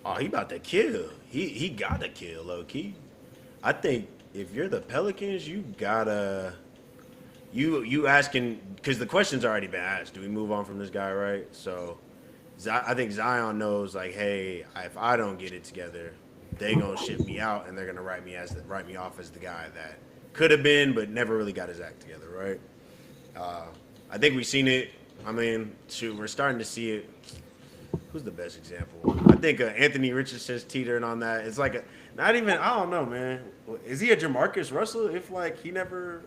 Oh, he about to kill. He got to kill, low key. I think if you're the Pelicans, you gotta you asking because the question's already been asked. Do we move on from this guy, right? So I think Zion knows like, hey, if I don't get it together, they gonna ship me out and they're gonna write me off as the guy that could have been but never really got his act together, right? I think we've seen it. I mean, shoot, we're starting to see it. Who's the best example? I think Anthony Richardson's teetering on that. It's like not even. I don't know, man. Is he a Jamarcus Russell? If like he never,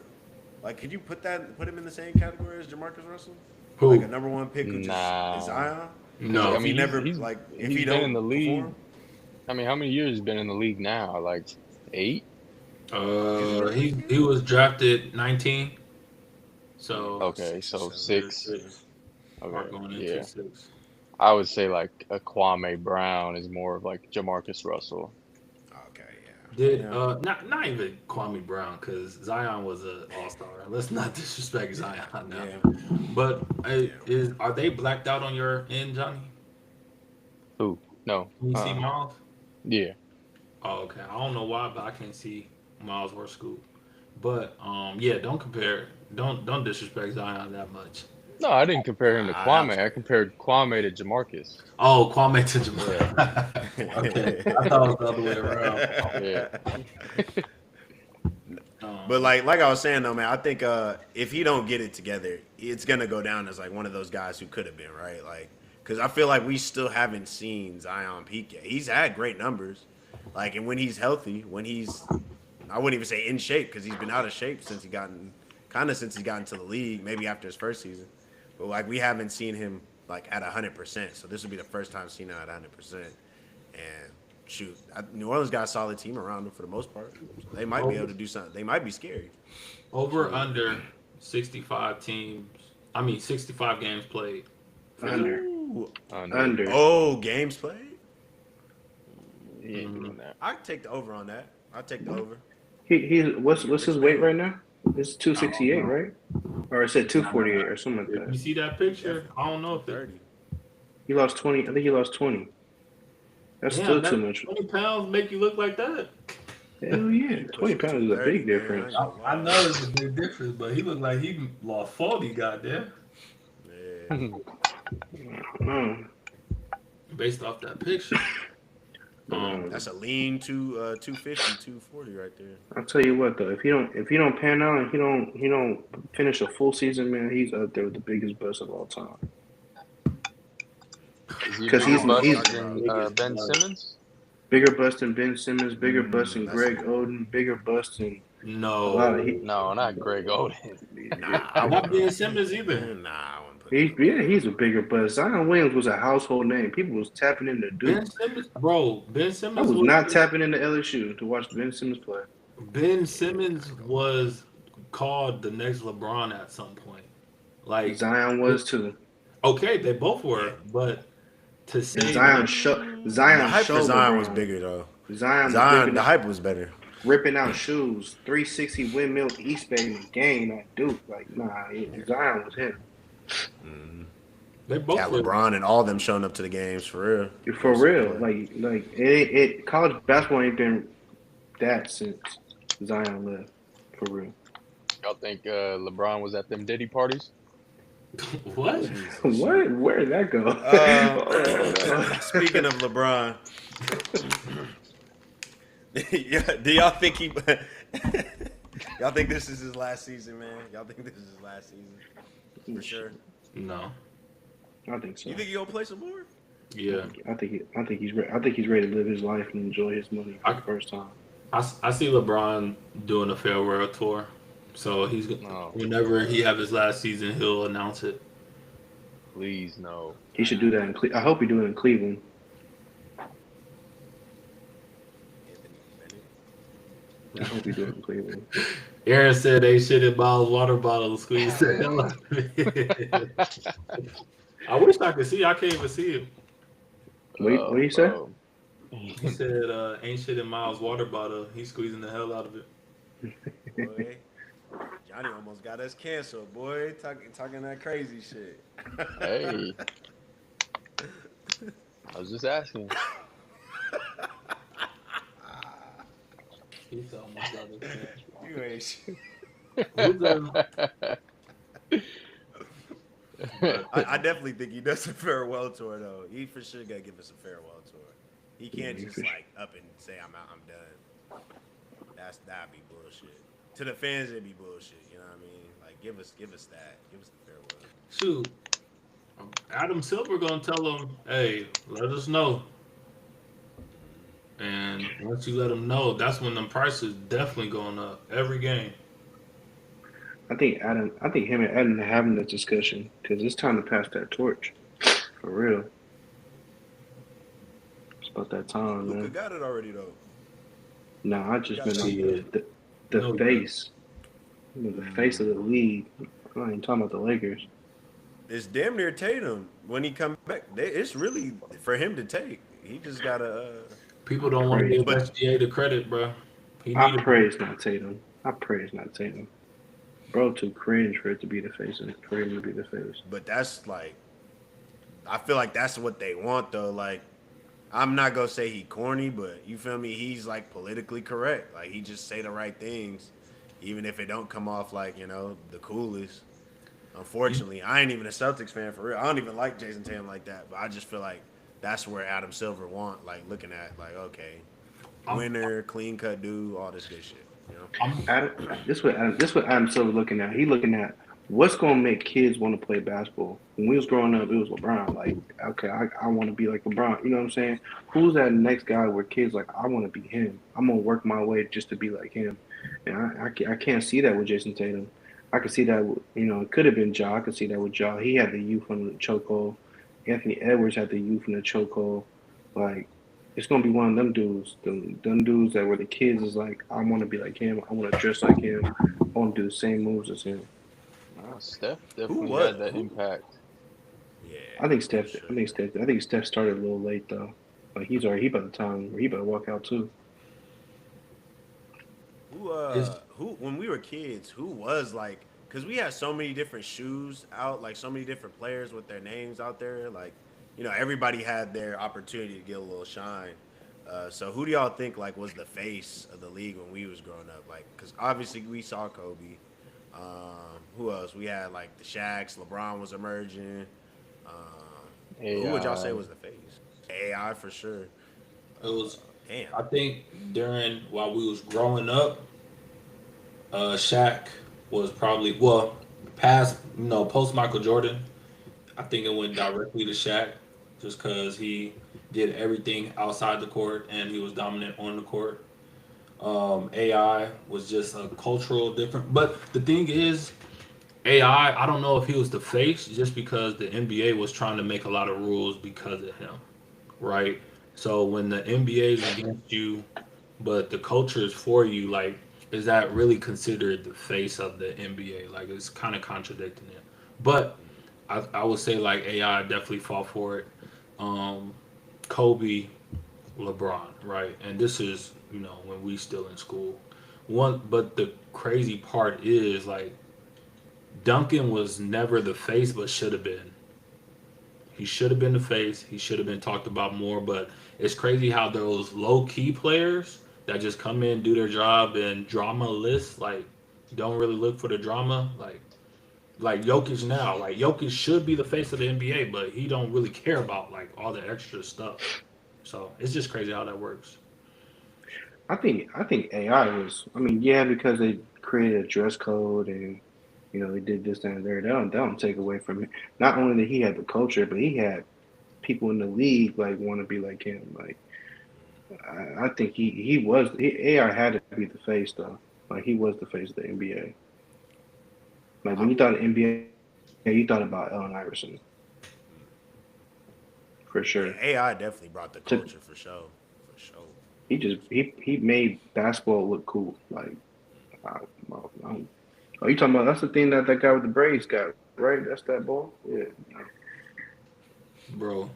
like, could you put him in the same category as Jamarcus Russell? Who? Like a #1 pick who Nah. just is Zion? No. I If mean, he never he's like if he's he been don't in the league. perform? I mean, how many years has been in the league now? Like 8? He was drafted 19. So Okay, so 6. Mark Okay, going into yeah. 6. I would say like a Kwame Brown is more of like Jamarcus Russell. Okay, yeah. Did Yeah. not even Kwame Brown because Zion was an all-star. Let's not disrespect Zion now. Yeah. But are they blacked out on your end, Johnny? Who? No. Can you see Miles? Yeah. Oh, okay. I don't know why, but I can't see Miles or Scoop. But yeah, don't compare Don't disrespect Zion that much. No, I didn't compare him to Nah, Kwame. I compared Kwame to Jamarcus. Oh, Kwame to Jamal. Okay, I thought it was the other way around. Yeah. But like I was saying though, man, I think if he don't get it together, it's gonna go down as like one of those guys who could have been right. Like, because I feel like we still haven't seen Zion peak yet. He's had great numbers, like, and when he's healthy, when he's, I wouldn't even say in shape because he's been out of shape since he gotten to the league, maybe after his first season. But like we haven't seen him like at 100%. So this will be the first time seeing him at 100%. And shoot, New Orleans got a solid team around them for the most part. So they might be able to do something. They might be scary. Over under 65 teams. I mean 65 games played. Under. Ooh. Under. Oh, games played? He ain't doing that. I'd take the over on that. I'd take the over. He's what's his weight right now? It's 268, right? Or it said 248 or something like If you that. see that picture, I don't know if it. 30. He lost 20. I think he lost 20. That's Damn, still that too much. 20 pounds make you look like that. Hell yeah, 20 pounds is a big difference. I know it's a big difference, but he looked like he lost 40, goddamn. Yeah. Oh, Based off that picture. That's a lean 250, 240 right there. I'll tell you what though, if he don't pan out and he don't finish a full season, man, he's up there with the biggest bust of all time. Is he a 'Cause bigger he's- bust than Ben Simmons? Bigger bust than Ben Simmons, bigger bust than Greg Oden, bigger bust than a lot of No. No, not Greg Oden. Not being Simmons either. Nah, I wouldn't put him. he's a bigger bust. Zion Williams was a household name. People was tapping into Duke. Ben Simmons, bro. Ben I Simmons was not tapping into LSU to watch Ben Simmons play. Ben Simmons was called the next LeBron at some point. Like, Zion was too. okay, they both were, but to say And Zion The hype for showed Zion LeBron. was bigger though. Zion, Zion, the hype was better. ripping out shoes, 360 windmill East Bay in the game at Duke. Like, nah, Zion was him. they both Got were. LeBron and all them showing up to the games for real. For real. Like it college basketball ain't been that since Zion left. For real. Y'all think LeBron was at them Diddy parties? What? What? Where did that go? Speaking of LeBron, yeah, do y'all think he? Y'all think this is his last season, man? Y'all think this is his last season for sure? No. I think so. You think he gonna play some more? Yeah. I think he's ready to live his life and enjoy his money for the first time. I see LeBron doing a farewell tour. So he's No. whenever he have his last season, he'll announce it. Please, no. He should do that in I hope he do it in Cleveland. I hope he do it in Cleveland. Aaron said they shit in Miles' water bottle squeeze the hell out of it. I wish I could see. I can't even see him. Wait, what do you say? Bro. He said, "Ain't shit in Miles' water bottle." He's squeezing the hell out of it. Boy, Johnny almost got us canceled, boy. Talking that crazy shit. Hey. I was just asking. He's almost got his hands. You ain't shit. I definitely think he does a farewell tour though. He for sure gotta give us a farewell tour. He can't Yeah, just for sure. like up and say I'm out, I'm done. That'd be bullshit. To the fans, it'd be bullshit. You know what I mean? Like give us that. Give us the farewell. Shoot, Adam Silver gonna tell him, "Hey, let us know." And once you let them know, that's when the prices definitely going up every game. I think him and Adam are having this discussion because it's time to pass that torch. For real. It's about that time, Luka man. got it already though. No, I just been Yeah. on the No, face. You know, the face of the league. I ain't talking about the Lakers. It's damn near Tatum when he come back. It's really for him to take. He just gotta. People don't want to give But- SGA the credit, bro. He I needed pray it's not Tatum. Bro, too cringe for it to be the face and for him to be the face. But that's like, I feel like that's what they want though. Like, I'm not gonna say he corny, but you feel me? He's like politically correct. Like he just say the right things, even if it don't come off like the coolest. Unfortunately, I ain't even a Celtics fan for real. I don't even like Jason Tatum like that, but I just feel like that's where Adam Silver want like looking at like okay, winner, clean cut dude, all this good shit. I'm, This what Adam Silver looking at. He looking at what's gonna make kids want to play basketball. When we was growing up, it was LeBron. Like, okay, I want to be like LeBron. You know what I'm saying? Who's that next guy where kids like I want to be him? I'm gonna work my way just to be like him. And I can't see that with Jason Tatum. I could see that. It could have been Ja. I could see that with Ja. He had the youth from the chokehold. Anthony Edwards had the youth from the chokehold. Like, it's gonna be one of them dudes, them dudes that where the kids is like, I want to be like him. I want to dress like him. I want to do the same moves as him. Steph definitely was- had that who- impact. Yeah, I think Steph. for sure. I think Steph started a little late though. Like he by the time he better walk out too. Who when we were kids, who was like, because we had so many different shoes out, like so many different players with their names out there, like everybody had their opportunity to get a little shine. So who do y'all think like was the face of the league when we was growing up? Like, because obviously we saw Kobe. Who else? We had like the Shaqs. LeBron was emerging. Who would y'all say was the face? AI for sure. it was. Damn. I think while we was growing up, Shaq was probably post Michael Jordan. I think it went directly to Shaq, just because he did everything outside the court and he was dominant on the court. AI was just a cultural different, but the thing is, AI. I don't know if he was the face, just because the NBA was trying to make a lot of rules because of him, right? So when the NBA is against you, but the culture is for you, like, is that really considered the face of the NBA? Like, it's kind of contradicting it. But I would say like AI definitely fought for it. Kobe, LeBron, right? And this is when we still in school. But the crazy part is like Duncan was never the face, but should have been. He should have been the face. He should have been talked about more. But it's crazy how those low key players that just come in, do their job, and drama lists, like, don't really look for the drama. Like Jokic now. Like, Jokic should be the face of the NBA, but he don't really care about like all the extra stuff. So it's just crazy how that works. I think AI was. I mean, yeah, because they created a dress code and they did this that, and there. That don't take away from it. Not only that he had the culture, but he had people in the league like want to be like him. Like I think AI had to be the face though. Like he was the face of the NBA. Like when you thought of NBA, you thought about Allen Iverson for sure. Yeah, AI definitely brought the culture for sure. For sure. He made basketball look cool. Like oh, you talking about that's the thing that guy with the braids got, right? That's that ball? Yeah. Bro,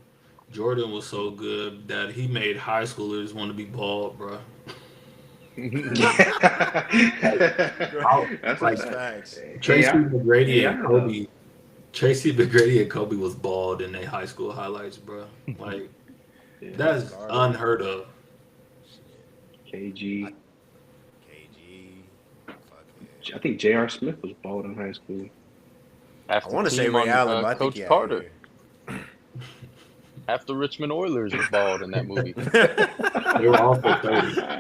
Jordan was so good that he made high schoolers want to be bald, bro. That's Like, Facts. Tracy AI McGrady AI and Kobe. Tracy McGrady and Kobe was bald in their high school highlights, bro. Like, that's unheard of. KG. KG. Fuck I think J.R. Smith was bald in high school. I want to say Ray Allen, but I think Coach he had Carter. hair. Half the Richmond Oilers was bald in that movie. They were all for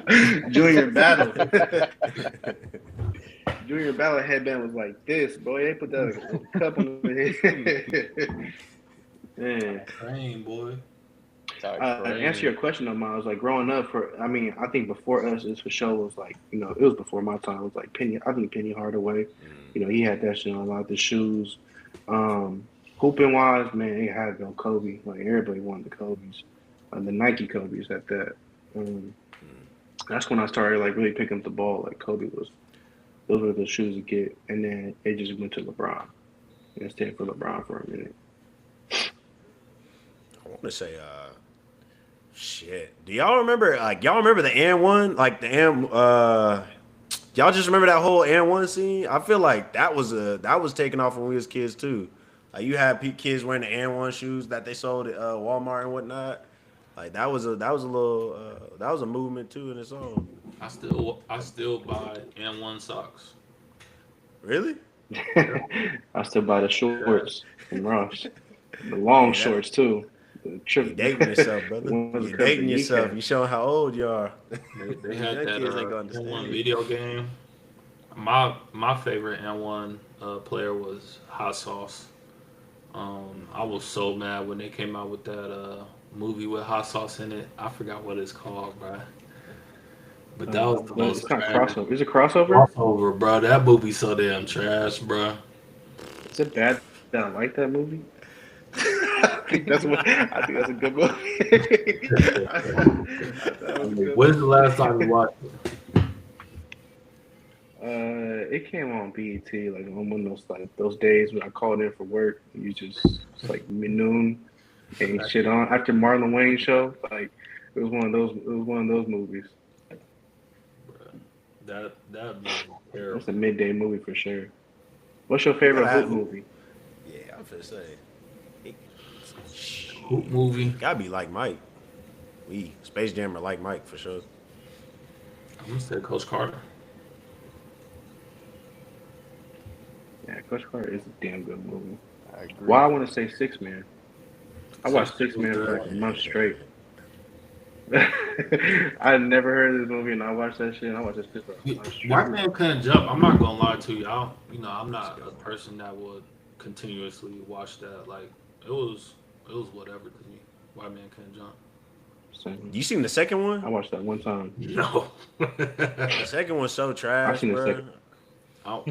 30. Junior Battle. Junior Battle headband was like this, boy. They put that cup on the head. Man. Dang, boy. Answer your question though, Miles. Like growing up, I think before us, this for sure was like, it was before my time. It was like Penny. I think Penny Hardaway. He had that shit on a lot of the shoes. Hooping wise, man, it had to go Kobe. Like everybody wanted the Kobe's, the Nike Kobe's at that. That's when I started like really picking up the ball. Like Kobe was, those were the shoes to get, and then it just went to LeBron. And stayed for LeBron for a minute. I want to say, shit. Do y'all remember? Like, y'all remember the and1? Like the y'all just remember that whole and1 scene? I feel like that was taken off when we was kids too. Like you had kids wearing the and1 shoes that they sold at Walmart and whatnot. Like that was a little that was a movement too in its own. I still buy N1 socks. Really? I still buy the shorts from Ross, the long Yeah, shorts too. The you trip, dating yourself, brother. the ones You that cover dating the yourself. kneecap. You showing how old you are. They These had young that kids ain't gonna N1 understand. video game. My favorite N1 player was Hot Sauce. I was so mad when they came out with that movie with Hot Sauce in it. I forgot what it's called, bro. But that was the But most it's not trash crossover. Is it crossover? crossover, bro. That movie so damn trash, bro. Is it bad that I like that movie? I think that's a good movie. I thought that was a good When's the last movie. time you watched it? It came on BET like on one of those days when I called in for work. You just it's like noon and shit on after Marlon Wayne show. Like it was one of those. It was one of those movies. That movie was terrible. That's a midday movie for sure. What's your You favorite gotta Hoop have- movie? Yeah, I'm finna say. Hoop movie. Gotta be like Mike. Space Jam or like Mike for sure. I'm gonna say Coach Carter. Yeah, Coach Carter is a damn good movie. I agree. Why I want to say Six Man? I watched Six Man for like a month straight. I never heard of this movie and I watched that shit and I watched this shit for a month straight. White Man Can't Jump. I'm not gonna lie to you. I'm not a person that would continuously watch that. Like it was whatever to me. White Man Can't Jump. Same. You seen the second I one? watched that one time. No. The second one's so trash, seen the bro. second. I I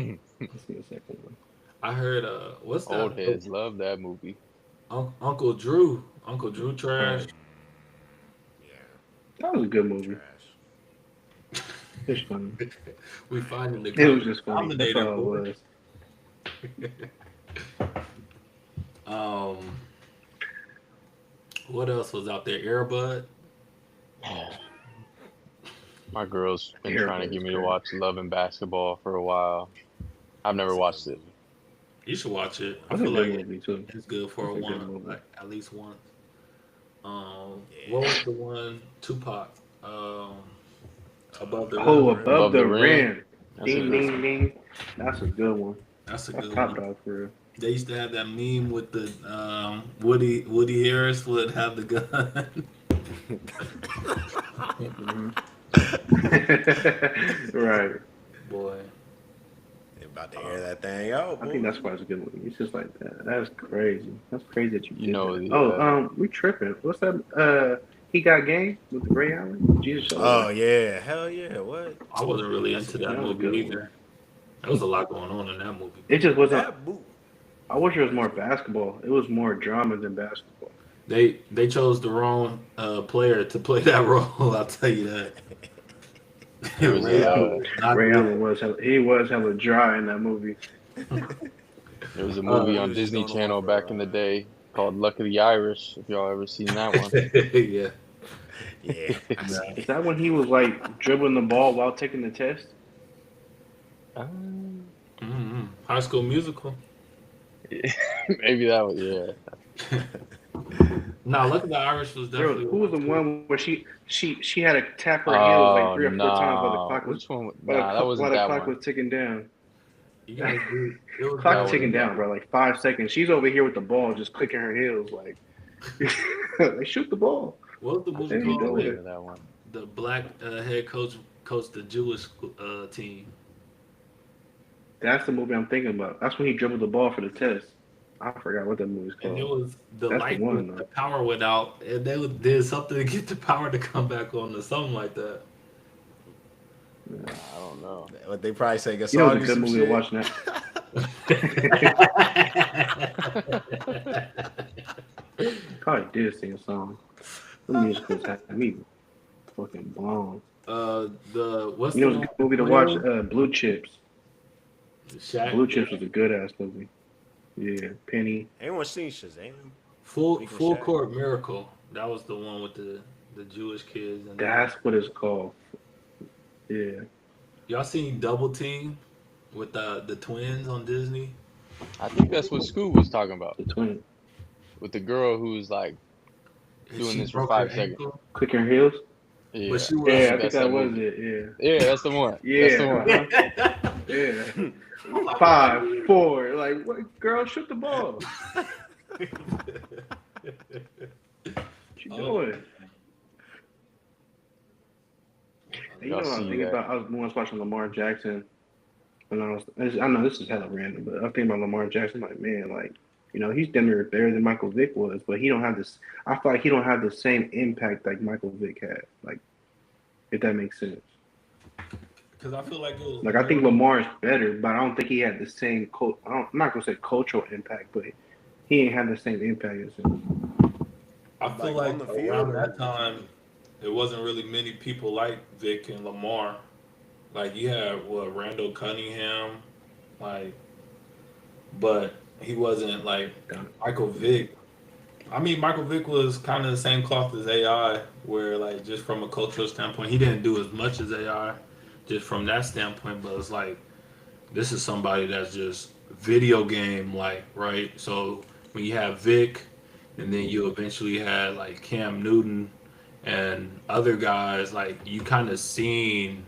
see the second one. heard what's that? Old heads love that movie. Uncle Drew. Uncle Drew trash. Yeah, That was a good movie. trash. It's funny. We finding the It was just funny. That's Dominator, all boy. it was. What else was out there? Airbud. My girl's been Here trying to it get is, me to great. watch Love and Basketball for a while. I've never watched it. You should watch it. I That's a feel good like movie too. it's good for That's a a good one, movie. like at least once. Yeah. What was the one? Tupac. Above the Oh, Rim. above the rim. That's Ding a- ding ding. That's a good one. That's a That's good top one. dog for real. They used to have that meme with the Woody Harris would have the gun. Right. Boy, They about to air that thing out. I think that's why it's a good movie. It's just like that. That's crazy. That's crazy that you You did know that. the, We tripping. What's that? He Got Game with Ray Allen. Jesus. Oh yeah, hell yeah. What? I wasn't really That's into a that good movie one. either. There was a lot going on in that movie. It just wasn't. That boot. I wish it was more basketball. It was more drama than basketball. They chose the wrong player to play that role. I'll tell you that. There was Ray a, Allen, not Ray good. Allen was hella dry in that movie. there was a movie Oh, on he was just Disney going Channel on for a back in the ride. day called Luck of the Irish. If y'all ever seen that one. Yeah. Yeah. I see Is that when he was like dribbling the ball while taking the test? High School Musical. Maybe that was yeah. Nah, Luck of the Irish was There was, definitely. who was the one where she had to tap her heels like 3 or 4 times while the no. clock was Which one? while Nah, that wasn't the that clock one. was ticking down. You guys do. It was Clock That was ticking wasn't down, bro. Like 5 seconds. She's over here with the ball, just clicking her heels, like they shoot the ball. What was the I movie think he I called? doing wasn't it. Where into that one. the black head coach coached the Jewish team. That's the movie I'm thinking about. That's when he dribbled the ball for the test. I forgot what that movie's And it called. was the That's the light, one, the though. power went out, and they did something to get the power to come back on, or something like that. I don't know. What they probably say. You know, it's a good movie to watch now. Probably did sing a song. The musicals had me fucking blown. What's You know, the it's a good movie to watch. Blue Chips. Shaq, Blue Chips was a good ass movie. Yeah, Penny. Anyone seen Shazam? full Speaking of full Shaq. court miracle. That was the one with the Jewish kids. And That's what it's called. Yeah. y'all seen Double Team with the twins on Disney? I think that's what Scoob was talking about The twin. with the girl who's like doing She this for broke 5 her seconds. ankle, Quicker Heels. Yeah, but she Yeah, I was. think that's that that was movie. it. Yeah, that's the one. Yeah. That's the one. Yeah. I'm like, 5, 4. Like, what? Girl, shoot the ball. What you doing? And you Y'all know what I was see thinking that? about? I was watching Lamar Jackson, and I know this is hella random, but I was thinking about Lamar Jackson. Like, man, like, he's damn near better than Michael Vick was, but he don't have this. I feel like he don't have the same impact like Michael Vick had. Like, if that makes sense. because I feel like it was Like, I think more. Lamar is better, but I don't think he had the same. I'm not gonna say cultural impact, but he ain't had the same impact as him. I feel Like, like on the field around or that what you time, mean? there wasn't really many people like Vic and Lamar. Like you had Randall Cunningham, like, but he wasn't like Michael Vick. I mean, Michael Vick was kind of the same cloth as AI, where like just from a cultural standpoint, he didn't do as much as AI, just from that standpoint. But it's like this is somebody that's just video game like, right? So when you have Vic, and then you eventually had like Cam Newton and other guys, like you kind of seen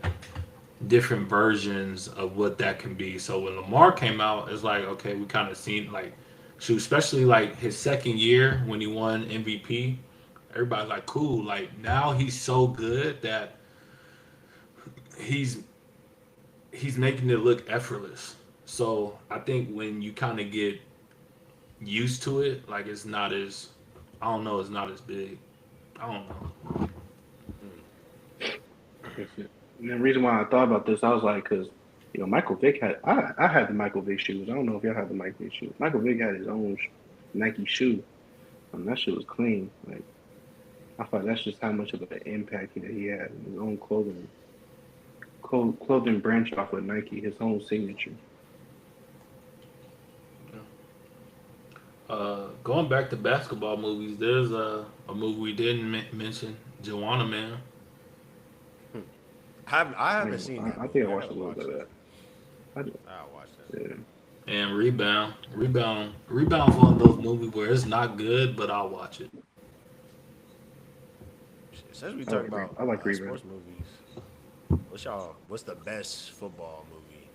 different versions of what that can be. So when Lamar came out, it's like okay, we kind of seen like, shoot, especially like his second year when he won MVP. Everybody's like, cool. Like now he's so good that he's he's making it look effortless. So I think when you kind of get used to it, like it's not as, I don't know, it's not as big. I don't know. And the reason why I thought about this, I was like, because Michael Vick I had the Michael Vick shoes. I don't know if y'all had the Michael Vick shoes. Michael Vick had his own Nike shoe. That shit was clean. Like I thought that's just how much of an impact that he had in his own clothing branch off of Nike, his own signature. Going back to basketball movies, there's a movie we didn't mention, Joanna Man. I haven't seen that. I think I movie. watched a gotta little watch bit of that. that. I'll watch that. Yeah. And Rebound's one of those movies where it's not good, but I'll watch it. Since we talk about I like Rebound. sports movies, what's the best football movie?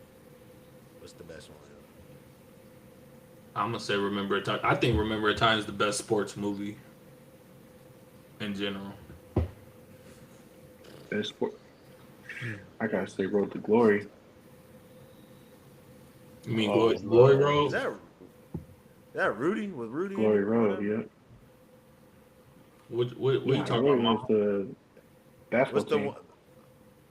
What's the best one? I'm gonna say Remember a Time. I think Remember a Time is the best sports movie in general. Best sport. I gotta say Road to Glory. You mean Oh, Glory Lord. Road? Is that Rudy? Was Rudy? in Glory it? Road, yeah. What are you Yeah, talking Glory about, was Mom? the basketball What's the team. one?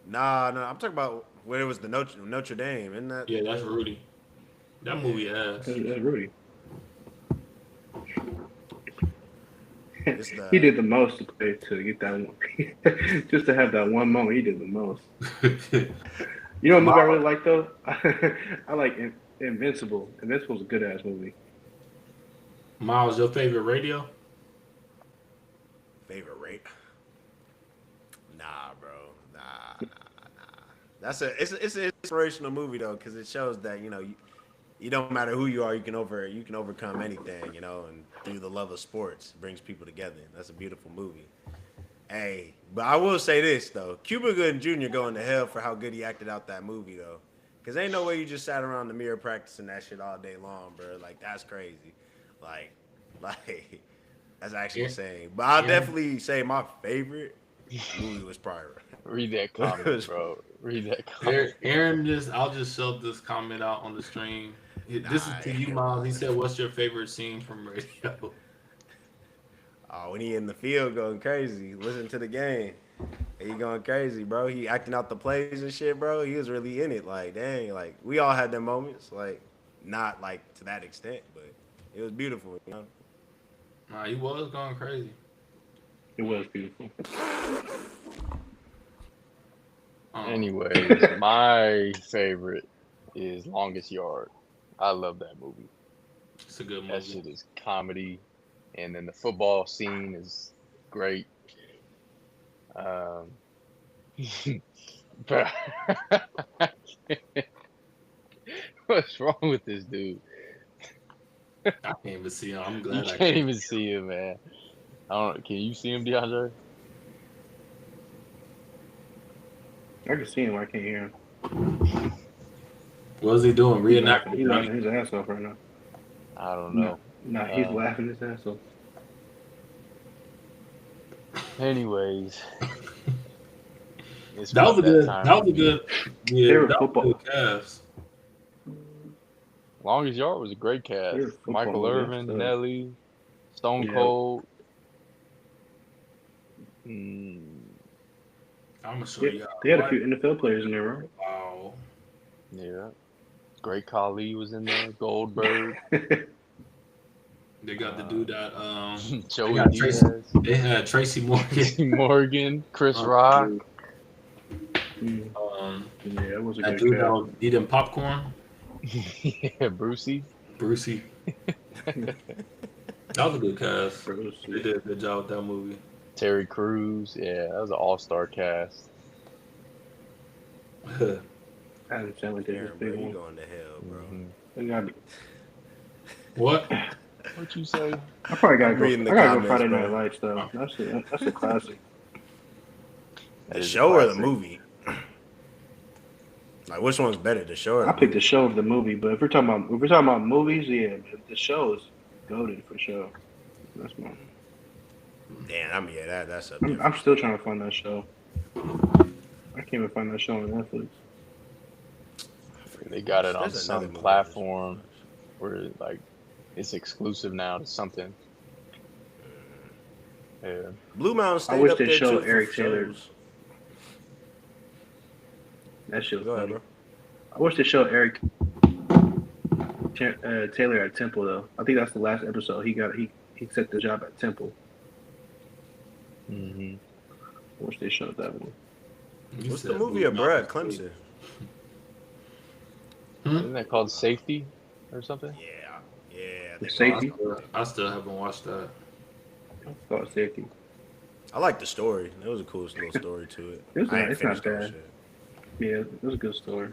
Nah, I'm talking about when it was the Notre Dame, isn't that? Yeah, that's Rudy. That movie ass. That's Rudy. It's the He did the most to play to get that one. Just to have that one moment, he did the most. You know what movie I really like though? I like Invincible. Invincible's a good ass movie. Miles, your favorite radio? favorite rate. Nah, bro. Nah. It's an inspirational movie though, because it shows that you don't matter who you are, you can overcome anything, and through the love of sports, it brings people together. That's a beautiful movie. Hey, but I will say this though, Cuba Gooding Jr. going to hell for how good he acted out that movie though, because ain't no way you just sat around the mirror practicing that shit all day long, bro. Like that's crazy, like that's actually insane. But I'll definitely say my favorite movie was Pryor. Read that comment, bro. Read that comment. Aaron I'll just shove this comment out on the stream. This is to you, Miles. He said, "What's your favorite scene from radio?" Oh, when he in the field going crazy, listen to the game. He going crazy, bro. He acting out the plays and shit, bro. He was really in it. Like, dang, like we all had them moments, like not like to that extent, but it was beautiful. Nah, he was going crazy. It was beautiful. Anyway, my favorite is Longest Yard. I love that movie. It's a good movie. That shit is comedy, and then the football scene is great. Bro. What's wrong with this dude? I can't even see him. I'm glad You I can't even see him, man. I don't. Can you see him, DeAndre? I can see him. I can't hear him. What is he doing? He's Reenacting? laughing his ass off right now. I don't know. Nah, he's laughing his ass off. Anyways, it's That was a about good. time That was for a me. good. Yeah, Favorite that was a football. good cast. Longest Yard was a great cast. Favorite football Michael movie, Irvin, that's Nelly, Stone Yeah. Cold. I'm gonna show Yeah, you. they had a few NFL players in there, right? Wow. Yeah. Great Khali was in there. Goldberg. They got the dude that Joey got Tracy- Diaz. they had Tracy Morgan. Tracy Morgan. Chris Oh, Rock. Mm, yeah, that was a That good dude that cast. was eating popcorn. Yeah, Brucey. Brucey. That was a good cast. Bruce. They did a good job with that movie. Terry Crews. Yeah, that was an all-star cast. Adam Sandler did his Damn, bro, big you one. going to hell, bro. Mhm. I got. What? What you say? I probably gotta I'm go. reading the I gotta go comments, Friday bro. Night Lights though. That's a classic. That The is a show or the classic. movie? Like, which one's better, the show or I the picked the show of the movie, but if we're talking about movies, yeah, the show is goated for sure. That's my. Damn, I mean, yeah, that's a I'm still trying to find that show. I can't even find that show on Netflix. They got it on There's another some movie. platform where like it's exclusive now to something. Yeah. Blue Mountain State wish up they there showed too for Eric Taylor. shows. That shit was Go ahead, funny. bro. I wish they showed Eric Taylor at Temple though. I think that's the last episode. He took the job at Temple. hmm I wish they showed that one. You What's said the movie Blue of Brad Mountain State. Clemson? Isn't that called Safety or something? Yeah, yeah. The they- Safety? I still haven't watched that. I thought safety. I like the story. There was a cool little story to it. It's I not- ain't it's not finished that bad. shit. Yeah, it was a good story.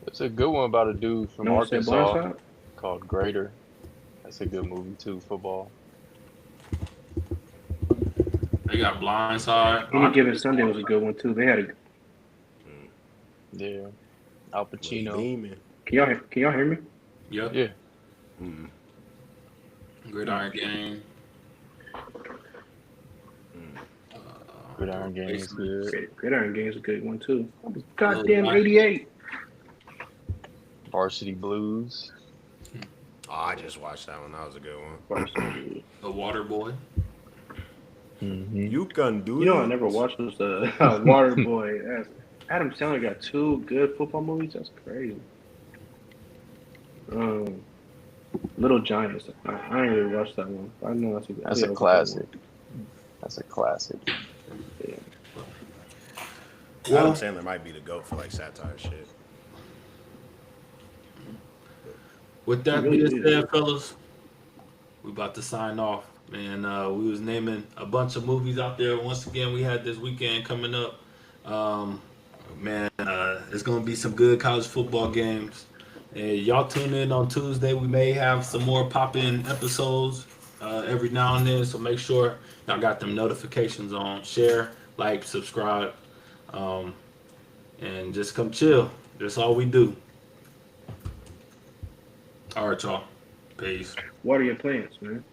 It's a good one about a dude from No one said Arkansas Blindside? called Grader. That's a good movie too, football. They got Blindside. Any Given Sunday was a good one too. They had a. Yeah. Al Pacino. Beaming. Can y'all hear me? Yep. Yeah. Mm. Gridiron Gang. Gridiron Gang is good. Gridiron Game's a good one too. Goddamn 88. Varsity Blues. Oh, I just watched that one. That was a good one. The Water Boy. Mm-hmm. You can do You know, I never watched was the Waterboy. Adam Sandler got two good football movies. That's crazy. Little Giants. I ain't really watched that one. I know that's a That's yeah, a good classic. That's a classic. Adam Sandler might be the GOAT for like satire shit. With that He really being is. said, fellas, we about to sign off. Man, we was naming a bunch of movies out there. Once again, we had this weekend coming up. It's gonna be some good college football games. Y'all tune in on Tuesday. We may have some more pop-in episodes every now and then. So make sure y'all got them notifications on. Share, like, subscribe, and just come chill. That's all we do. All right, y'all. Peace. Water your plants, man.